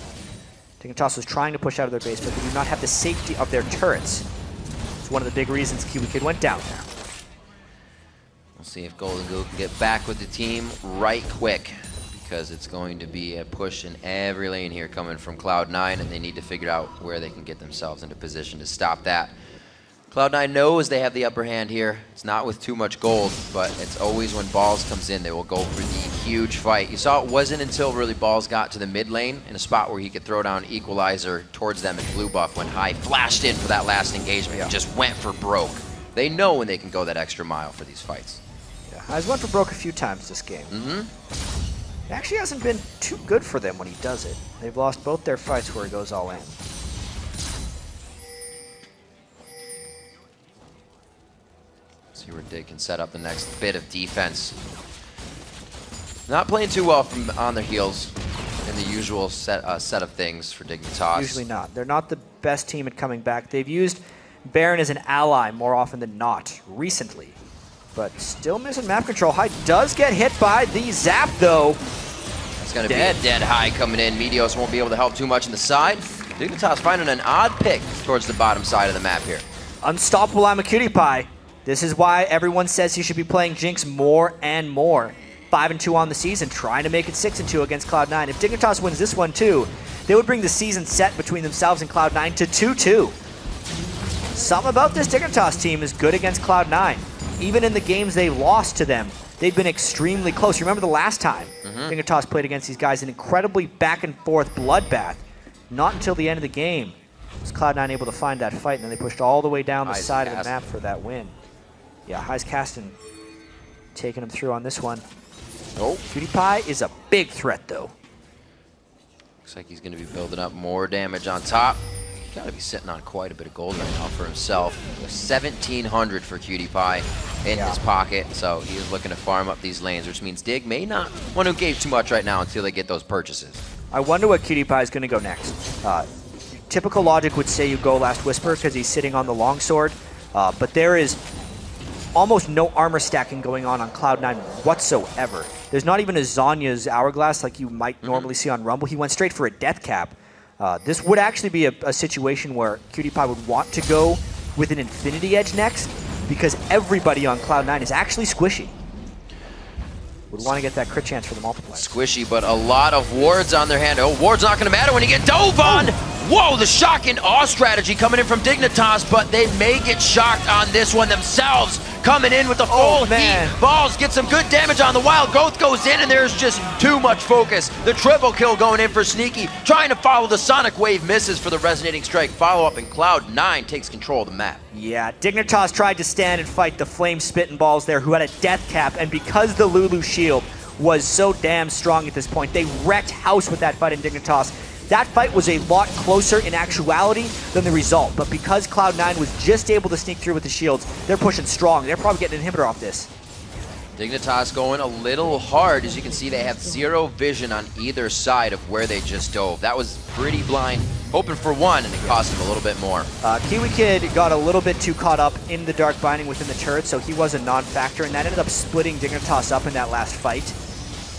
Dignitas was trying to push out of their base, but they do not have the safety of their turrets. It's one of the big reasons KiWiKiD went down there. We'll see if goldenglue can get back with the team right quick, because it's going to be a push in every lane here coming from Cloud9, and they need to figure out where they can get themselves into position to stop that. Cloud9 knows they have the upper hand here. It's not with too much gold, but it's always when Balls comes in, they will go for the huge fight. You saw it wasn't until really Balls got to the mid lane in a spot where he could throw down Equalizer towards them in blue buff when High flashed in for that last engagement and just went for broke. They know when they can go that extra mile for these fights. Yeah, High's went for broke a few times this game. It actually hasn't been too good for them when he does it. They've lost both their fights where he goes all in. See where Dig can set up the next bit of defense. Not playing too well from on their heels in the usual set of things for Dignitas. Usually not. They're not the best team at coming back. They've used Baron as an ally more often than not recently, but still missing map control. High does get hit by the zap, though. It's going to be a dead High coming in. Meteos won't be able to help too much in the side. Dignitas finding an odd pick towards the bottom side of the map here. Unstoppable Imaqtpie. This is why everyone says he should be playing Jinx more and more. 5-2 on the season, trying to make it 6-2 against Cloud9. If Dignitas wins this one too, they would bring the season set between themselves and Cloud9 to 2-2. Something about this Dignitas team is good against Cloud9. Even in the games they lost to them, they've been extremely close. You remember the last time Dignitas played against these guys, an incredibly back-and-forth bloodbath. Not until the end of the game was Cloud9 able to find that fight, and then they pushed all the way down the side of the map for that win. Yeah, High's casting, taking him through on this one. Oh, KiWiKiD is a big threat, though. Looks like he's going to be building up more damage on top. He's got to be sitting on quite a bit of gold right now for himself. 1,700 for KiWiKiD in his pocket, so he is looking to farm up these lanes, which means Dig may not want to engage too much right now until they get those purchases. I wonder what KiWiKiD is going to go next. Typical logic would say you go Last Whisper because he's sitting on the longsword, but there is almost no armor stacking going on Cloud9 whatsoever. There's not even a Zhonya's Hourglass like you might normally see on Rumble. He went straight for a death cap. This would actually be a situation where KiWiKiD would want to go with an Infinity Edge next, because everybody on Cloud9 is actually squishy. Would want to get that crit chance for the multiplier. Squishy, but a lot of wards on their hand. Oh, wards not going to matter when you get dove on. Whoa, the shock and awe strategy coming in from Dignitas, but they may get shocked on this one themselves. Coming in with the full heat. Balls get some good damage on the Wild Growth goes in, and there's just too much focus. The triple kill going in for Sneaky, trying to follow the Sonic Wave, misses for the Resonating Strike. Follow-up, and Cloud9 takes control of the map. Yeah, Dignitas tried to stand and fight the Flame Spitting Balls there, who had a death cap, and because the Lulu shield was so damn strong at this point, they wrecked house with that fight in Dignitas. That fight was a lot closer in actuality than the result, but because Cloud9 was just able to sneak through with the shields, they're pushing strong. They're probably getting an inhibitor off this. Dignitas going a little hard. As you can see, they have zero vision on either side of where they just dove. That was pretty blind, hoping for one, and it cost him a little bit more. KiWiKiD got a little bit too caught up in the Dark Binding within the turret, so he was a non-factor, and that ended up splitting Dignitas up in that last fight.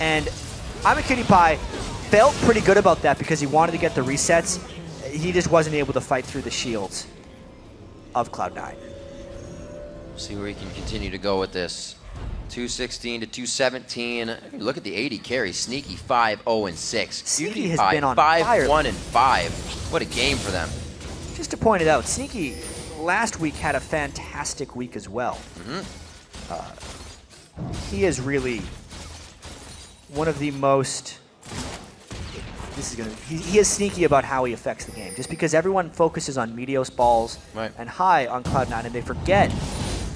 And Imaqtpie felt pretty good about that because he wanted to get the resets. He just wasn't able to fight through the shields of Cloud9. See where he can continue to go with this. 216 to 217. Look at the AD carry. Sneaky 5-0-6. Sneaky has been on fire. 5-1-5. What a game for them. Just to point it out, Sneaky last week had a fantastic week as well. He is really one of the most... He is sneaky about how he affects the game. Just because everyone focuses on Meteos balls and high on Cloud9, and they forget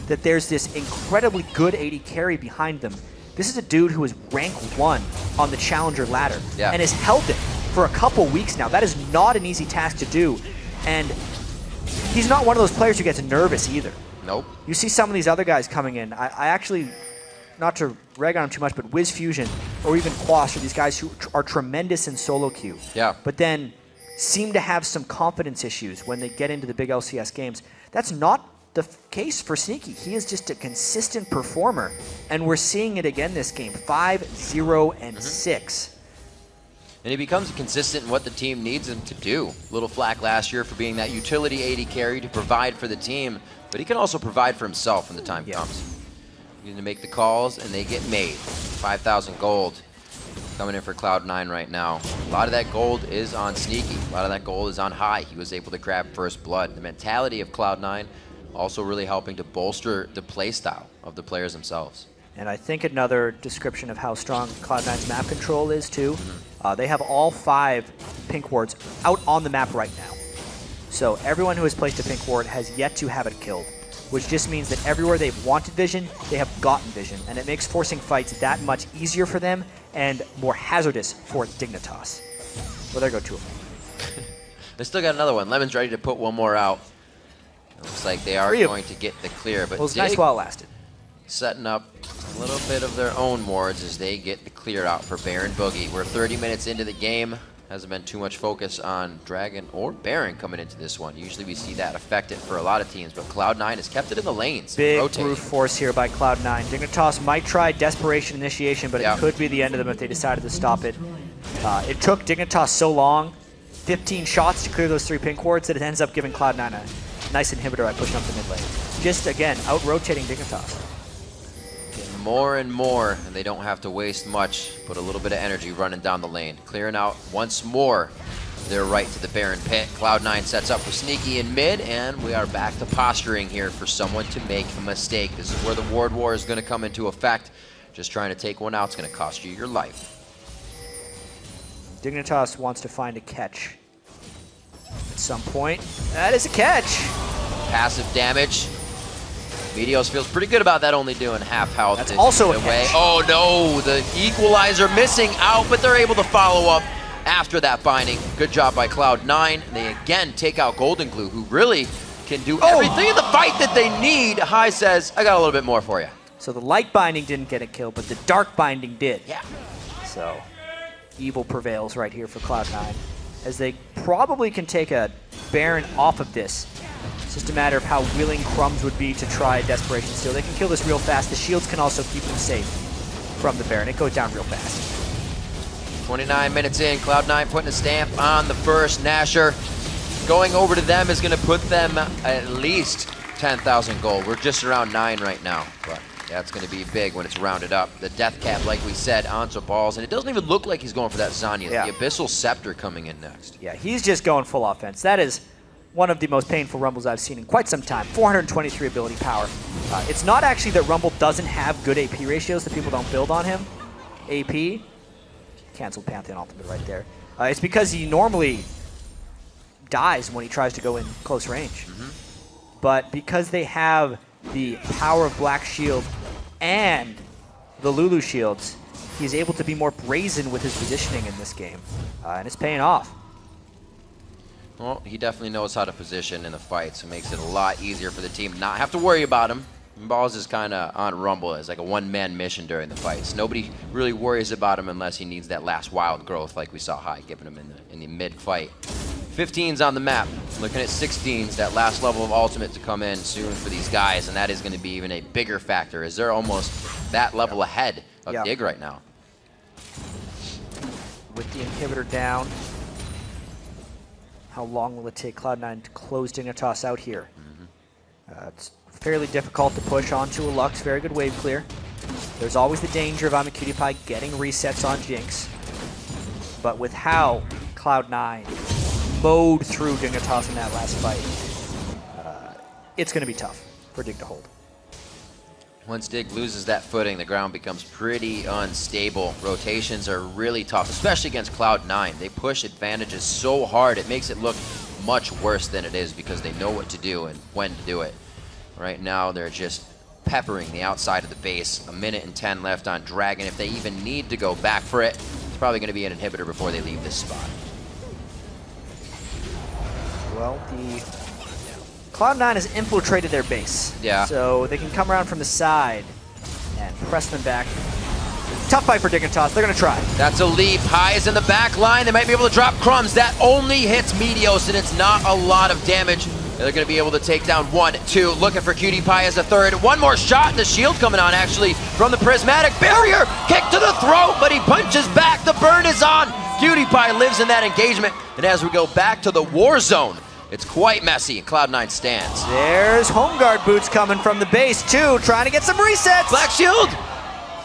that there's this incredibly good AD carry behind them. This is a dude who is rank 1 on the Challenger ladder and has held it for a couple weeks now. That is not an easy task to do, and he's not one of those players who gets nervous either. Nope. You see some of these other guys coming in. I actually, not to rag on him too much, but Wiz Fusion or even Quash are these guys who are tremendous in solo queue. Yeah. But then seem to have some confidence issues when they get into the big LCS games. That's not the case for Sneaky. He is just a consistent performer, and we're seeing it again this game. 5-0-6. And he becomes consistent in what the team needs him to do. Little flack last year for being that utility AD carry to provide for the team, but he can also provide for himself when the time comes. You need to make the calls, and they get made. 5,000 gold coming in for Cloud9 right now. A lot of that gold is on Sneaky. A lot of that gold is on High. He was able to grab first blood. The mentality of Cloud9 also really helping to bolster the play style of the players themselves. And I think another description of how strong Cloud9's map control is too, they have all 5 pink wards out on the map right now. So everyone who has placed a pink ward has yet to have it killed, which just means that everywhere they've wanted vision, they have gotten vision, and it makes forcing fights that much easier for them and more hazardous for Dignitas. Well, there go 2 of them. They still got another one. Lemon's ready to put one more out. It looks like they are going to get the clear, but it was nice while it lasted. Setting up a little bit of their own wards as they get the clear out for Baron Boogie. We're 30 minutes into the game. Hasn't been too much focus on Dragon or Baron coming into this one. Usually we see that affect it for a lot of teams, but Cloud9 has kept it in the lanes. Big brute force here by Cloud9. Dignitas might try Desperation Initiation, but it could be the end of them if they decided to stop it. It took Dignitas so long, 15 shots to clear those 3 pink wards, that it ends up giving Cloud9 a nice inhibitor by pushing up the mid lane. Just, again, out-rotating Dignitas. Getting more and more, and they don't have to waste much, but a little bit of energy running down the lane. Clearing out once more their right to the Baron pit. Cloud9 sets up for Sneaky in mid, and we are back to posturing here for someone to make a mistake. This is where the ward war is going to come into effect. Just trying to take one out is going to cost you your life. Dignitas wants to find a catch at some point. That is a catch. Passive damage. Meteos feels pretty good about that, only doing half health. That's also a catch. Oh no, the equalizer missing out, but they're able to follow up after that binding. Good job by Cloud9. They again take out goldenglue, who really can do everything in the fight that they need. High says, I got a little bit more for you. So the light binding didn't get a kill, but the dark binding did. Yeah. So evil prevails right here for Cloud9, as they probably can take a Baron off of this. just a matter of how willing Crumbzz would be to try a Desperation Steal. They can kill this real fast. The shields can also keep them safe from the Baron. It goes down real fast. 29 minutes in, Cloud9 putting a stamp on the first. Nasher going over to them is going to put them at least 10,000 gold. We're just around 9 right now, but yeah, it's going to be big when it's rounded up. The death cap, like we said, onto balls, and it doesn't even look like he's going for that Zanya. Yeah. The Abyssal Scepter coming in next. Yeah, he's just going full offense. That is one of the most painful Rumbles I've seen in quite some time. 423 ability power. It's not actually that Rumble doesn't have good AP ratios, that people don't build on him. AP, canceled Pantheon ultimate right there. It's because he normally dies when he tries to go in close range. But because they have the power of Black Shield and the Lulu shields, he's able to be more brazen with his positioning in this game. And it's paying off. Well, he definitely knows how to position in the fight, so it makes it a lot easier for the team to not have to worry about him. Balls is kind of on Rumble as like a one-man mission during the fights. Nobody really worries about him unless he needs that last wild growth like we saw High giving him in the mid-fight. 15s on the map, looking at 16s, that last level of ultimate to come in soon for these guys, and that is going to be even a bigger factor as they're almost that level ahead of Dig right now. With the inhibitor down, how long will it take Cloud9 to close Dignitas out here? It's fairly difficult to push onto a Lux. Very good wave clear. There's always the danger of Imaqtpie getting resets on Jinx. But with how Cloud9 mowed through Dignitas in that last fight, it's going to be tough for Dig to hold. Once Dig loses that footing, the ground becomes pretty unstable. Rotations are really tough, especially against Cloud9. They push advantages so hard, it makes it look much worse than it is because they know what to do and when to do it. Right now, they're just peppering the outside of the base. 1 minute and 10 left on Dragon. If they even need to go back for it, it's probably going to be an inhibitor before they leave this spot. Well, the Cloud9 has infiltrated their base. Yeah. So they can come around from the side and press them back. Tough fight for Dignitas. They're going to try. That's a leap. High is in the back line. They might be able to drop Crumbzz. That only hits Meteos, and it's not a lot of damage. They're going to be able to take down 1, 2. Looking for KiWiKiD as a third. One more shot. The shield coming on, actually, from the Prismatic Barrier. Kick to the throat, but he punches back. The burn is on. KiWiKiD lives in that engagement. And as we go back to the war zone, it's quite messy. Cloud9 stands. There's home guard boots coming from the base, too, trying to get some resets. Black shield.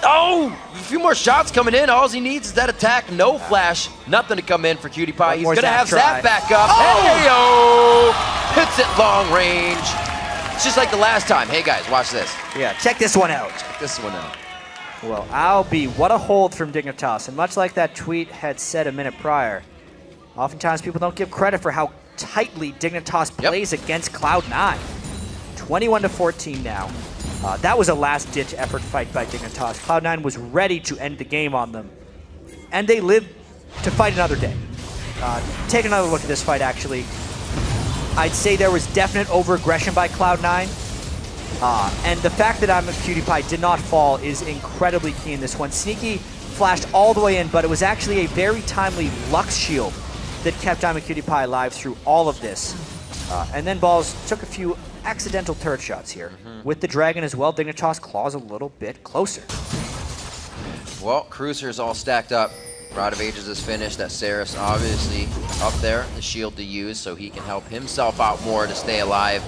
Oh, a few more shots coming in. All he needs is that attack. No flash. Nothing to come in for KiWiKiD. He's going to have Zap back up. Oh! Hey-yo! Hits it long range. It's just like the last time. Hey, guys, watch this. Yeah, check this one out. Check this one out. Well, Albie, what a hold from Dignitas. And much like that tweet had said a minute prior, oftentimes people don't give credit for how tightly Dignitas plays against Cloud9. 21-14 now. That was a last-ditch effort fight by Dignitas. Cloud9 was ready to end the game on them, and they lived to fight another day. Take another look at this fight, actually. I'd say there was definite over-aggression by Cloud9, and the fact that Imaqtpie did not fall is incredibly key in this one. Sneaky flashed all the way in, but it was actually a very timely Lux shield that kept Imaqtpie alive through all of this. And then Balls took a few accidental turret shots here. With the Dragon as well, Dignitas claws a little bit closer. Well, Cruiser's all stacked up. Rod of Ages is finished. That Seraph obviously up there, the shield to use so he can help himself out more to stay alive.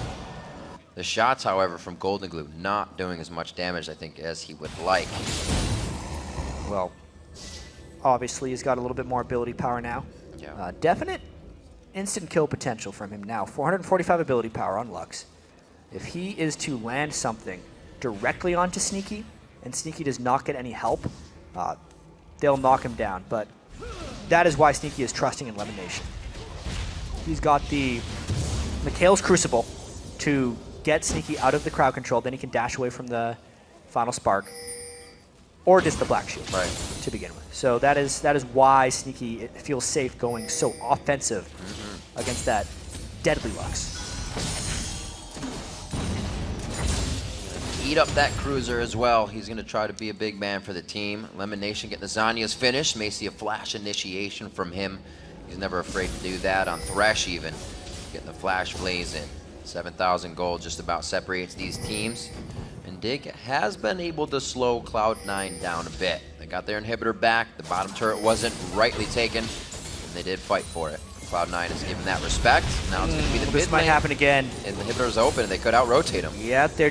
The shots, however, from goldenglue not doing as much damage, I think, as he would like. Well, obviously he's got a little bit more ability power now. Yeah. Definite instant kill potential from him now. 445 ability power on Lux. If he is to land something directly onto Sneaky, and Sneaky does not get any help, they'll knock him down. But that is why Sneaky is trusting in LemonNation. He's got the Mikhail's Crucible to get Sneaky out of the crowd control, then he can dash away from the final spark. Or just the Black Shield to begin with. So that is why Sneaky feels safe going so offensive against that deadly Lux. Eat up that Cruiser as well. He's going to try to be a big man for the team. LemonNation getting the Zanya's finished. May see a flash initiation from him. He's never afraid to do that on Thresh even. Getting the flash blaze in. 7,000 gold just about separates these teams. And Dig has been able to slow Cloud9 down a bit. They got their inhibitor back. The bottom turret wasn't rightly taken, and they did fight for it. Cloud9 is given that respect. Now it's going to be the mid lane. This might happen again. And the inhibitor's open, and they could out-rotate him. Yeah, they're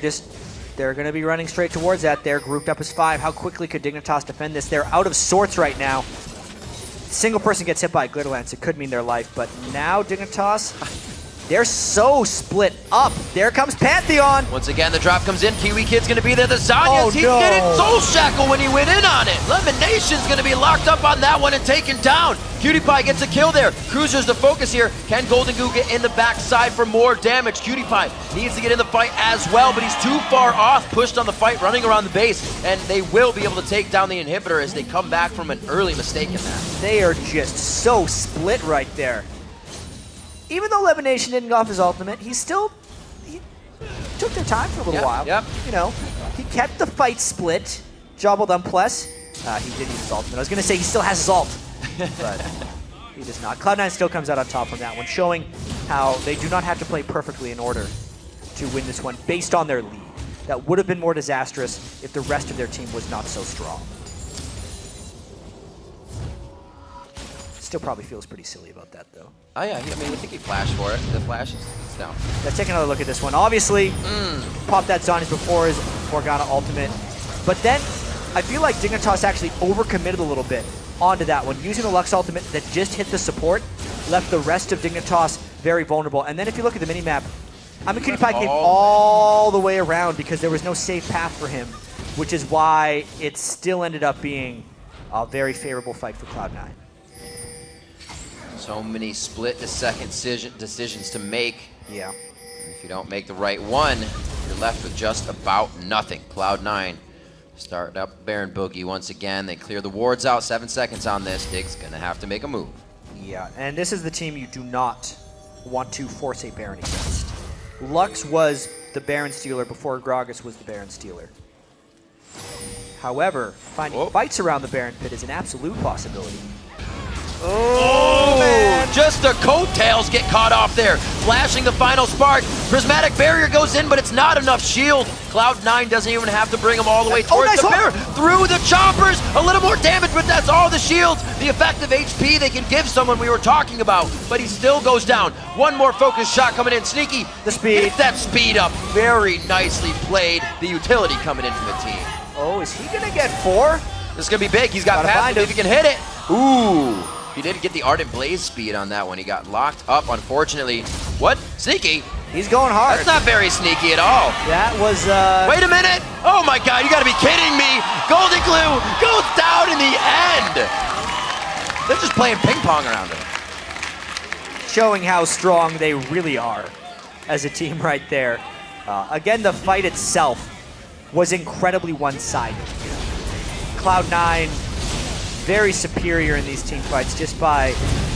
going to be running straight towards that. They're grouped up as 5. How quickly could Dignitas defend this? They're out of sorts right now. Single person gets hit by a Glitterlance. It could mean their life, but now Dignitas, they're so split up. There comes Pantheon. Once again, the drop comes in. KiWiKiD's going to be there. The Zanyas, he's getting Soul Shackle when he went in on it. LemonNation's going to be locked up on that one and taken down. QtPie gets a kill there. Cruzer's the focus here. Can goldenglue get in the backside for more damage? QtPie needs to get in the fight as well, but he's too far off, pushed on the fight, running around the base, and they will be able to take down the inhibitor as they come back from an early mistake in that. They are just so split right there. Even though LemonNation didn't go off his ultimate, he took their time for a little while. Yep. You know, he kept the fight split. Job well done, Plus. He did use his ultimate. I was going to say he still has his ult, but he does not. Cloud9 still comes out on top from that one, showing how they do not have to play perfectly in order to win this one based on their lead. That would have been more disastrous if the rest of their team was not so strong. Still probably feels pretty silly about that, though. Oh yeah, I think he flashed for it. The flash is down. Let's take another look at this one. Obviously, popped that Zanyas before his Morgana ultimate. But then, I feel like Dignitas actually overcommitted a little bit onto that one. Using the Lux ultimate that just hit the support, left the rest of Dignitas very vulnerable. And then if you look at the minimap, QtPie came all the way around because there was no safe path for him, which is why it still ended up being a very favorable fight for Cloud9. So many split-second decisions to make. Yeah. If you don't make the right one, you're left with just about nothing. Cloud9 start up Baron Boogie once again. They clear the wards out. 7 seconds on this. Dig's going to have to make a move. Yeah, and this is the team you do not want to force a Baron against. Lux was the Baron stealer before Gragas was the Baron stealer. However, finding fights around the Baron pit is an absolute possibility. Oh, man. Just the coattails get caught off there. Flashing the final spark. Prismatic barrier goes in, but it's not enough shield. Cloud9 doesn't even have to bring them all the way towards the barrier. Through the choppers. A little more damage, but that's all the shields. The effective HP they can give someone we were talking about, but he still goes down. One more focus shot coming in. Sneaky. The speed. Gets that speed up. Very nicely played. The utility coming in from the team. Oh, is he going to get 4? This is going to be big. He's got passive if he can hit it. Ooh. He did get the Ardent Blaze speed on that one. He got locked up, unfortunately. What? Sneaky? He's going hard. That's not very sneaky at all. That was, Wait a minute! Oh my god, you gotta be kidding me! goldenglue goes down in the end! They're just playing ping pong around him. Showing how strong they really are as a team right there. Again, the fight itself was incredibly one-sided. Cloud9 very superior in these team fights just by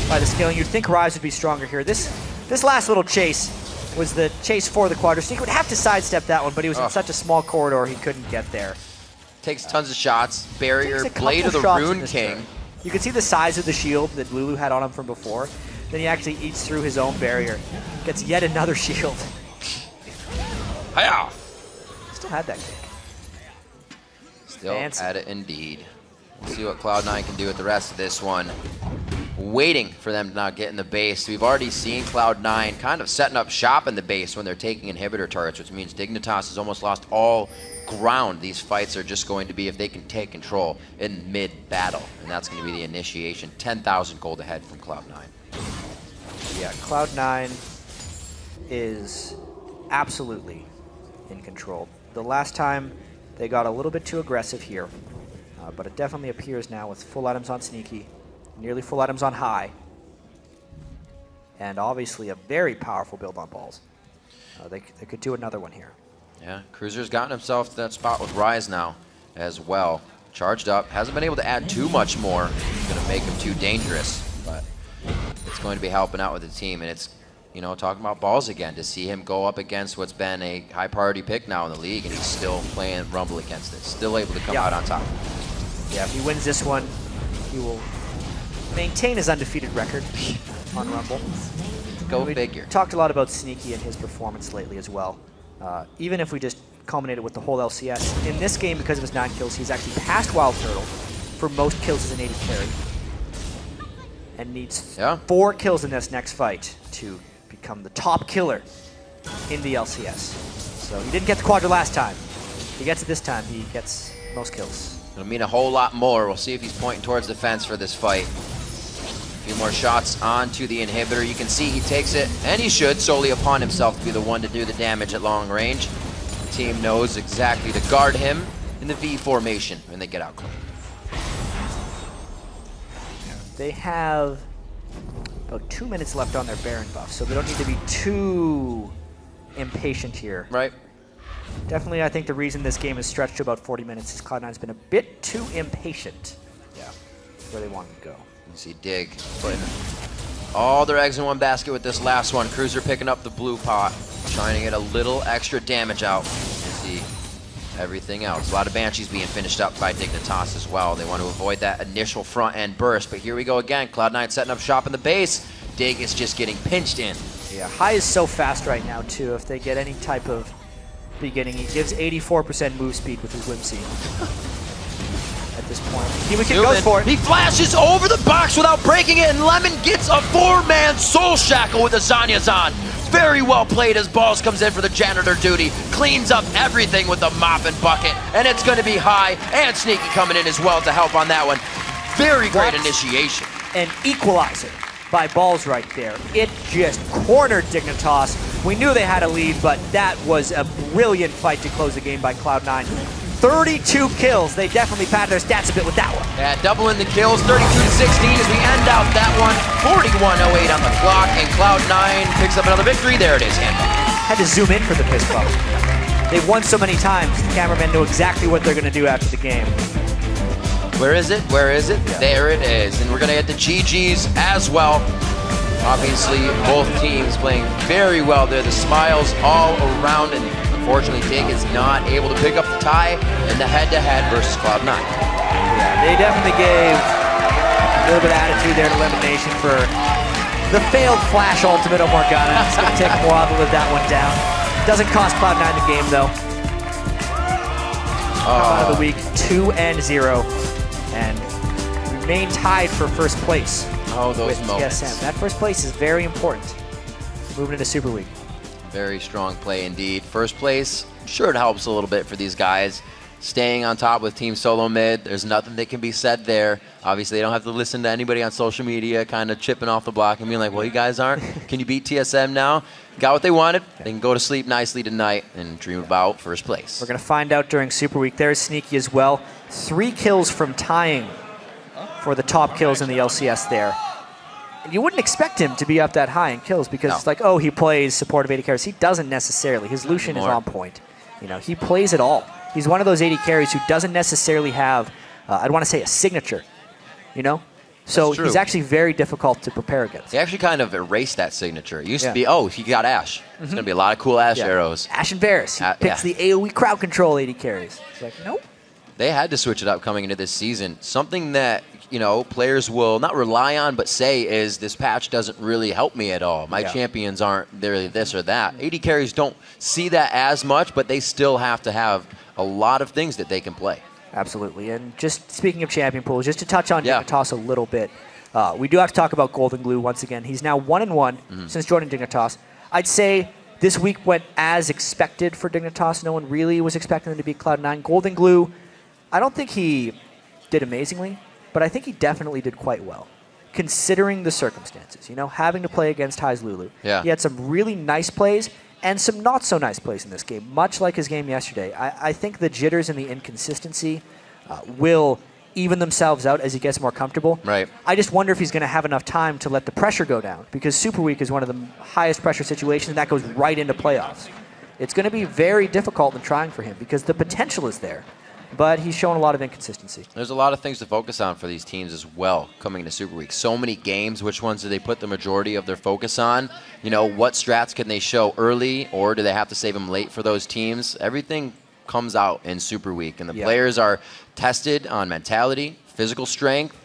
the scaling. You'd think Ryze would be stronger here. This last little chase was the chase for the Quadra. He would have to sidestep that one, but he was in such a small corridor he couldn't get there. Takes tons of shots. Barrier, Blade of the Rune King. You can see the size of the shield that Lulu had on him from before. Then he actually eats through his own barrier. Gets yet another shield. Hiya! Still had that kick. Still had it indeed. We'll see what Cloud9 can do with the rest of this one. Waiting for them to not get in the base. We've already seen Cloud9 kind of setting up shop in the base when they're taking inhibitor turrets, which means Dignitas has almost lost all ground. These fights are just going to be if they can take control in mid-battle, and that's going to be the initiation. 10,000 gold ahead from Cloud9. Yeah, Cloud9 is absolutely in control. The last time they got a little bit too aggressive here. But it definitely appears now with full items on Sneaky, nearly full items on High, and obviously a very powerful build on Balls. They could do another one here. Yeah, Cruzer's gotten himself to that spot with Ryze now as well. Charged up, hasn't been able to add too much more. It's going to make him too dangerous, but it's going to be helping out with the team. And it's, you know, talking about Balls again, to see him go up against what's been a high priority pick now in the league, and he's still playing Rumble against it. Still able to come out on top. Yeah, if he wins this one, he will maintain his undefeated record on Rumble. Go figure. Talked a lot about Sneaky and his performance lately as well. Even if we just culminated with the whole LCS, in this game, because of his 9 kills, he's actually passed Wild Turtle for most kills as an AD carry. And needs 4 kills in this next fight to become the top killer in the LCS. So he didn't get the Quadra last time. He gets it this time. He gets most kills. It'll mean a whole lot more. We'll see if he's pointing towards the fence for this fight. A few more shots onto the inhibitor. You can see he takes it, and he should, solely upon himself to be the one to do the damage at long range. The team knows exactly to guard him in the V formation when they get out close. They have about 2 minutes left on their Baron buff, so they don't need to be too impatient here. Right. Definitely, I think the reason this game is stretched to about 40 minutes is Cloud9's been a bit too impatient. Yeah. Where they want to go. You see Dig putting all their eggs in one basket with this last one. Cruiser picking up the blue pot, trying to get a little extra damage out. You see everything else. A lot of Banshees being finished up by Dignitas as well. They want to avoid that initial front end burst, but here we go again. Cloud9 setting up shop in the base. Dig is just getting pinched in. Yeah, High is so fast right now too. If they get any type of beginning, he gives 84% move speed with his Whimsy. At this point, KiWiKiD goes for it. He flashes over the box without breaking it, and Lemon gets a 4-man soul shackle with a Zanyazan. Very well played as Balls comes in for the janitor duty, cleans up everything with the mop and bucket, and it's going to be High and Sneaky coming in as well to help on that one. Very great initiation. An equalizer by Balls right there. It just cornered Dignitas. We knew they had a lead, but that was a brilliant fight to close the game by Cloud9. 32 kills. They definitely padded their stats a bit with that one. Yeah, doubling the kills, 32-16 as we end out that one. 41:08 on the clock, and Cloud9 picks up another victory. There it is, handball. Had to zoom in for the fist bump. They've won so many times, the cameramen know exactly what they're going to do after the game. Where is it? Where is it? Yeah. There it is. And we're going to get the GGs as well. Obviously, both teams playing very well there. The smiles all around, and unfortunately, Dig is not able to pick up the tie in the head-to-head versus Cloud9. Yeah, they definitely gave a little bit of attitude there to LemonNation for the failed Flash ultimate on Morgana. It's going to take a while to live that one down. Doesn't cost Cloud9 the game, though. Out of the week, 2-0, and remain tied for first place. Oh, those moments. TSM. That first place is very important. Moving into Super Week. Very strong play indeed. First place, sure it helps a little bit for these guys. Staying on top with Team Solo Mid, there's nothing that can be said there. Obviously, they don't have to listen to anybody on social media kind of chipping off the block and being like, well, you guys aren't. Can you beat TSM now? Got what they wanted. They can go to sleep nicely tonight and dream about first place. We're going to find out during Super Week. There's Sneaky as well. 3 kills from tying for the top kills in the LCS there. And you wouldn't expect him to be up that high in kills because it's like, oh, he plays supportive AD carries. He doesn't necessarily. His Lucian is on point. You know, he plays it all. He's one of those AD carries who doesn't necessarily have, I'd want to say, a signature, you know? So he's actually very difficult to prepare against. He actually kind of erased that signature. It used to be, oh, he got Ashe. There's going to be a lot of cool Ashe arrows. Ashe and Varus. He picks the AoE crowd control AD carries. It's like, nope. They had to switch it up coming into this season. Something that, you know, players will not rely on but say is this patch doesn't really help me at all. My champions aren't really this or that. AD carries don't see that as much, but they still have to have a lot of things that they can play. Absolutely. And just speaking of champion pools, just to touch on Dignitas a little bit, we do have to talk about goldenglue once again. He's now 1-1 since joining Dignitas. I'd say this week went as expected for Dignitas. No one really was expecting them to beat Cloud9. goldenglue, I don't think he did amazingly, but I think he definitely did quite well, considering the circumstances. You know, having to play against High's Lulu. Yeah. He had some really nice plays and some not-so-nice plays in this game, much like his game yesterday. I think the jitters and the inconsistency will even themselves out as he gets more comfortable. Right. I just wonder if he's going to have enough time to let the pressure go down, because Super Week is one of the highest pressure situations, and that goes right into playoffs. It's going to be very difficult and trying for him because the potential is there, but he's shown a lot of inconsistency. There's a lot of things to focus on for these teams as well coming into Super Week. So many games. Which ones do they put the majority of their focus on? You know, what strats can they show early, or do they have to save them late for those teams? Everything comes out in Super Week, and the players are tested on mentality, physical strength.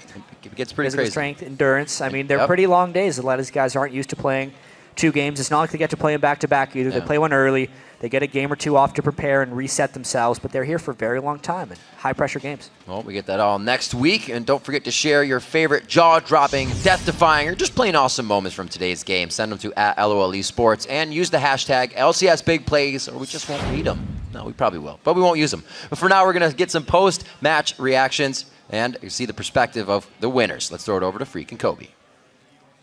It gets pretty crazy. Strength, endurance. I mean, they're pretty long days. A lot of these guys aren't used to playing 2 games. It's not like they get to play them back-to-back either. They play one early. They get a game or 2 off to prepare and reset themselves, but they're here for a very long time and high-pressure games. Well, we get that all next week, and don't forget to share your favorite jaw-dropping, death-defying, or just plain awesome moments from today's game. Send them to @LOL Esports and use the hashtag LCS Big Plays, or we just won't read them. No, we probably will, but we won't use them. But for now, we're going to get some post-match reactions and see the perspective of the winners. Let's throw it over to Freak and Kobe.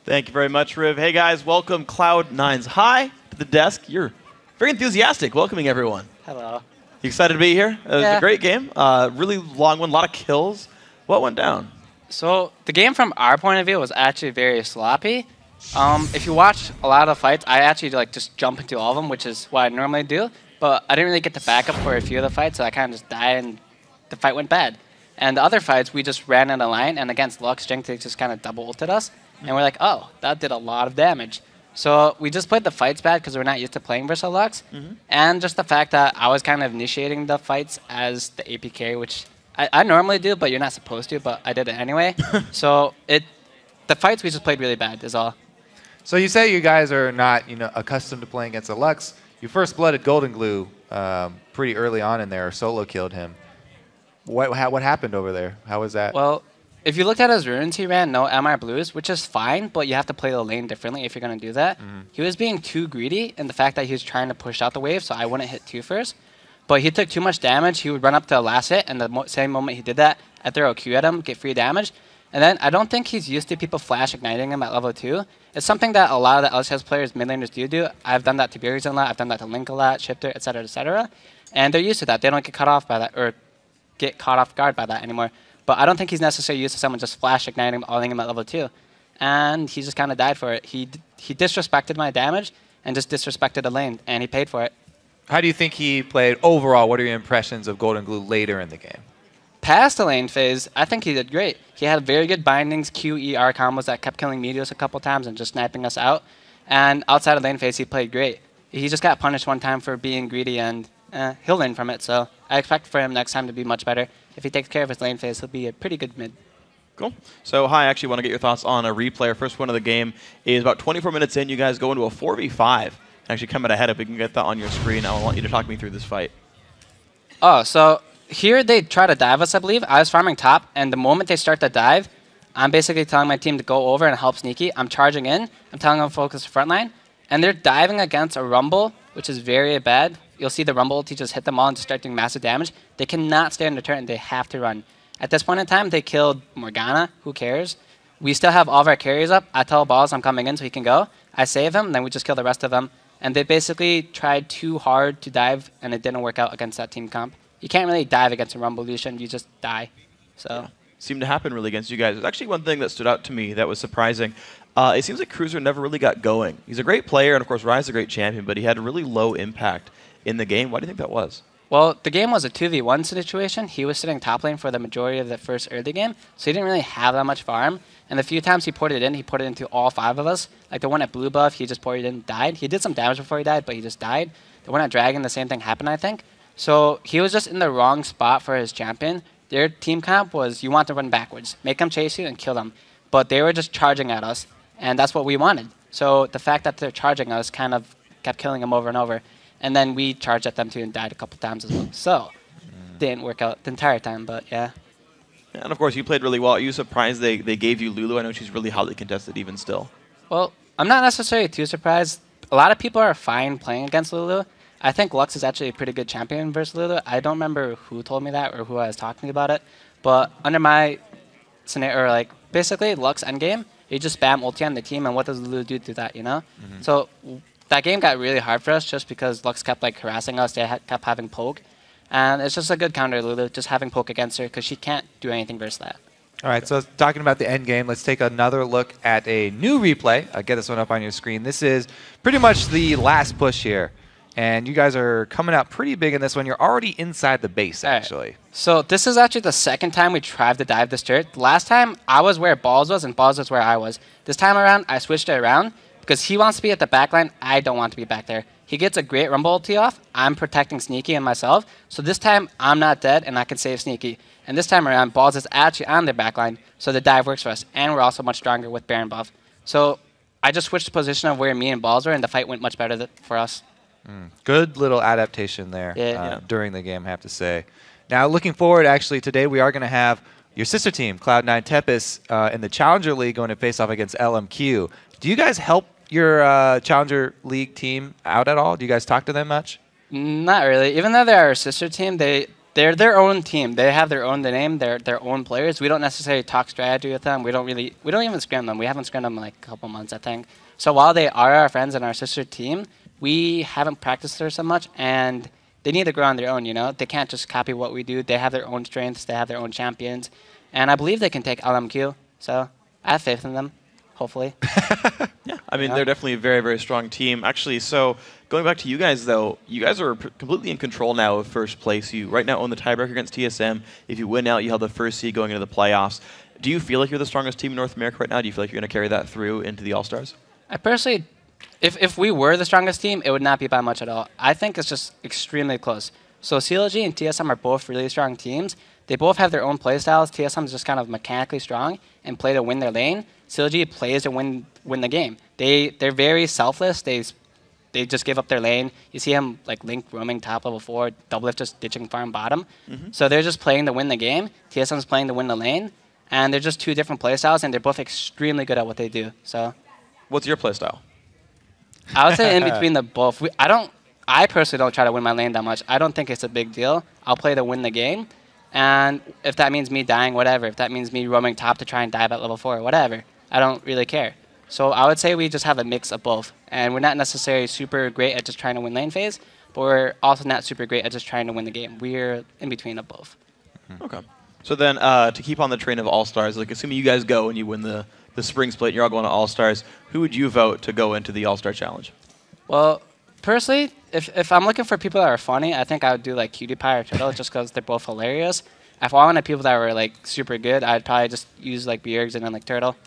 Thank you very much, Riv. Hey, guys, welcome Cloud9's High to the desk. You're very enthusiastic, welcoming everyone. Hello. You excited to be here? It was a great game. Really long one, a lot of kills. What went down? So the game from our point of view was actually very sloppy. If you watch a lot of the fights, I actually just jump into all of them, which is what I normally do. But I didn't really get the backup for a few of the fights, so I kind of just died and the fight went bad. And the other fights, we just ran in a line, and against Lux, Jinx just kind of double ulted us. And we're like, oh, that did a lot of damage. So we just played the fights bad because we're not used to playing versus Lux. And just the fact that I was kind of initiating the fights as the AP carry, which I normally do, but you're not supposed to, but I did it anyway. So the fights we just played really bad is all. So you say you guys are not accustomed to playing against the Lux. You first blooded goldenglue pretty early on in there, solo killed him. What happened over there? How was that? Well, if you looked at his runes, he ran no MR blues, which is fine, but you have to play the lane differently if you're going to do that. He was being too greedy in the fact that he was trying to push out the wave, so I wouldn't hit 2 first. But he took too much damage. He would run up to the last hit, and the same moment he did that, I'd throw a Q at him, get free damage. And then I don't think he's used to people flash igniting him at level 2. It's something that a lot of the LCS players, mid laners do. I've done that to Greyson a lot. I've done that to Link a lot, Shifter, etc., etc. And they're used to that. They don't get cut off by that or get caught off guard by that anymore. But I don't think he's necessarily used to someone just flash igniting him, alling him at level 2. And he just kind of died for it. He disrespected my damage and just disrespected the lane, and he paid for it. How do you think he played overall? What are your impressions of goldenglue later in the game? Past the lane phase, I think he did great. He had very good bindings, Q-E-R combos that kept killing Meteos a couple times and just sniping us out. And outside of lane phase, he played great. He just got punished one time for being greedy, and he'll learn from it. So I expect for him next time to be much better. If he takes care of his lane phase, he'll be a pretty good mid. Cool. So, I actually want to get your thoughts on a replay. Our first one of the game is about 24 minutes in. You guys go into a 4v5. Actually, coming ahead, if we can get that on your screen, I want you to talk me through this fight. Oh, so here they try to dive us, I believe. I was farming top, and the moment they start the dive, I'm basically telling my team to go over and help Sneaky. I'm charging in. I'm telling them to focus the front line. And they're diving against a Rumble, which is very bad. You'll see the Rumble ulti just hit them all and just start doing massive damage. They cannot stand the turret, and they have to run. At this point in time, they killed Morgana. Who cares? We still have all of our carries up. I tell Balls I'm coming in so he can go. I save him, and then we just kill the rest of them. And they basically tried too hard to dive, and it didn't work out against that team comp. You can't really dive against a Rumble Lucian. You just die. So yeah. Seemed to happen really against you guys. There's actually one thing that stood out to me that was surprising. It seems like Cruiser never really got going. He's a great player, and of course Ryze is a great champion, but he had a really low impact in the game. Why do you think that was? Well, the game was a 2v1 situation. He was sitting top lane for the majority of the first early game, so he didn't really have that much farm. And the few times he poured it in, he put it into all 5 of us. Like the one at Blue Buff, he just poured it in and died. He did some damage before he died, but he just died. The one at Dragon, the same thing happened, I think. So he was just in the wrong spot for his champion. Their team comp was you want to run backwards, make them chase you and kill them. But they were just charging at us, and that's what we wanted. So the fact that they're charging us kind of kept killing them over and over. And then we charged at them too and died a couple times as well. So didn't work out the entire time, but yeah. And of course, you played really well. Are you surprised they gave you Lulu? I know she's really hotly contested even still. Well, I'm not necessarily too surprised. A lot of people are fine playing against Lulu. I think Lux is actually a pretty good champion versus Lulu. I don't remember who told me that or who I was talking about it. But under my scenario, or like basically Lux endgame, you just spam ulti on the team, and what does Lulu do to that, you know? So that game got really hard for us just because Lux kept like harassing us. They kept having poke. And it's just a good counter, Lulu, just having poke against her because she can't do anything versus that. All right, so talking about the end game, let's take another look at a new replay. Get this one up on your screen. This is pretty much the last push here. And you guys are coming out pretty big in this one. You're already inside the base, actually. Right. So this is actually the second time we tried to dive this turret. Last time, I was where Balls was, and Balls was where I was. This time around, I switched it around because he wants to be at the back line. I don't want to be back there. He gets a great Rumble ulti off. I'm protecting Sneaky and myself. So this time, I'm not dead, and I can save Sneaky. And this time around, Balls is actually on their back line, so the dive works for us. And we're also much stronger with Baron buff. So I just switched the position of where me and Balls were, and the fight went much better for us. Good little adaptation there Yeah. during the game, I have to say. Now, looking forward, actually, today we are going to have your sister team, Cloud9 Tepes, in the Challenger League going to face off against LMQ. Do you guys help your Challenger League team out at all? Do you guys talk to them much? Not really. Even though they're our sister team, they're their own team. They have their own name. They're their own players. We don't necessarily talk strategy with them. We don't even scrim them. We haven't scrimmed them in like a couple months, I think. So while they are our friends and our sister team, we haven't practiced there so much, and they need to grow on their own, you know? They can't just copy what we do. They have their own strengths. They have their own champions. And I believe they can take LMQ. So I have faith in them, hopefully. Yeah, I mean, they're definitely a very, very strong team. Actually, so going back to you guys, though, you guys are completely in control now of first place. You right now own the tiebreaker against TSM. If you win out, you have the first seed going into the playoffs. Do you feel like you're the strongest team in North America right now? Do you feel like you're going to carry that through into the All-Stars? I personally, if we were the strongest team, it would not be by much at all. I think it's just extremely close. So CLG and TSM are both really strong teams. They both have their own playstyles. TSM is just kind of mechanically strong and play to win their lane. CLG plays to win the game. They're very selfless. They just give up their lane. You see him like Link roaming top level 4, Doublelift just ditching farm bottom. So they're just playing to win the game. TSM's playing to win the lane. And they're just two different playstyles, and they're both extremely good at what they do. So, what's your playstyle? I would say in between the both. I personally don't try to win my lane that much. I don't think it's a big deal. I'll play to win the game. And if that means me dying, whatever. If that means me roaming top to try and dive at level 4, whatever. I don't really care. So I would say we just have a mix of both. And we're not necessarily super great at just trying to win lane phase, but we're also not super great at just trying to win the game. We're in between of both. Okay. So then to keep on the train of All-Stars, like assuming you guys go and you win the spring split and you're all going to All-Stars, who would you vote to go into the All-Star Challenge? Well, personally, if I'm looking for people that are funny, I think I would do like PewDiePie or Turtle just because they're both hilarious. If I wanted people that were like super good, I'd probably just use like Bjergsen and then like Turtle.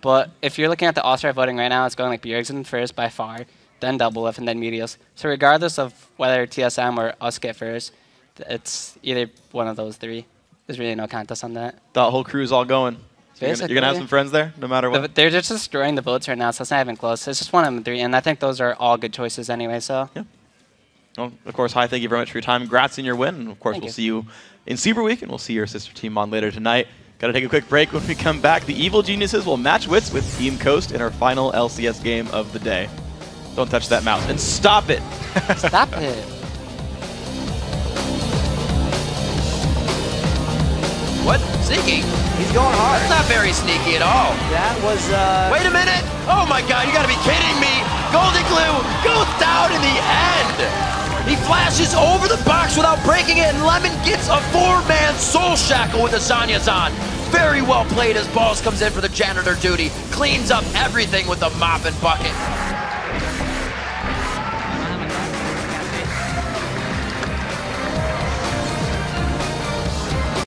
But if you're looking at the All-Star voting right now, it's going like Bjergsen first by far, then Doublelift, and then Meteos. So regardless of whether TSM or us get first, it's either one of those three. There's really no contest on that. The whole crew's all going. So you're going to have some friends there, no matter what? They're just destroying the votes right now, so it's not even close. It's just one of them three, and I think those are all good choices anyway, so. Yeah. Well, of course, hi, thank you very much for your time. Congrats on your win. And of course, we'll see you in Super Week, and we'll see your sister team on later tonight. Got to take a quick break. When we come back, the Evil Geniuses will match wits with Team Coast in our final LCS game of the day. Don't touch that mouse. And stop it! Stop it. What? Sneaky? He's going hard. That's not very sneaky at all. That was, Wait a minute! Oh my god, you gotta be kidding me! goldenglue goes down in the end! He flashes over the box without breaking it, and Lemon gets a 4-man soul shackle with the Zanya's on. Very well played as Balls comes in for the janitor duty. Cleans up everything with the mop and bucket.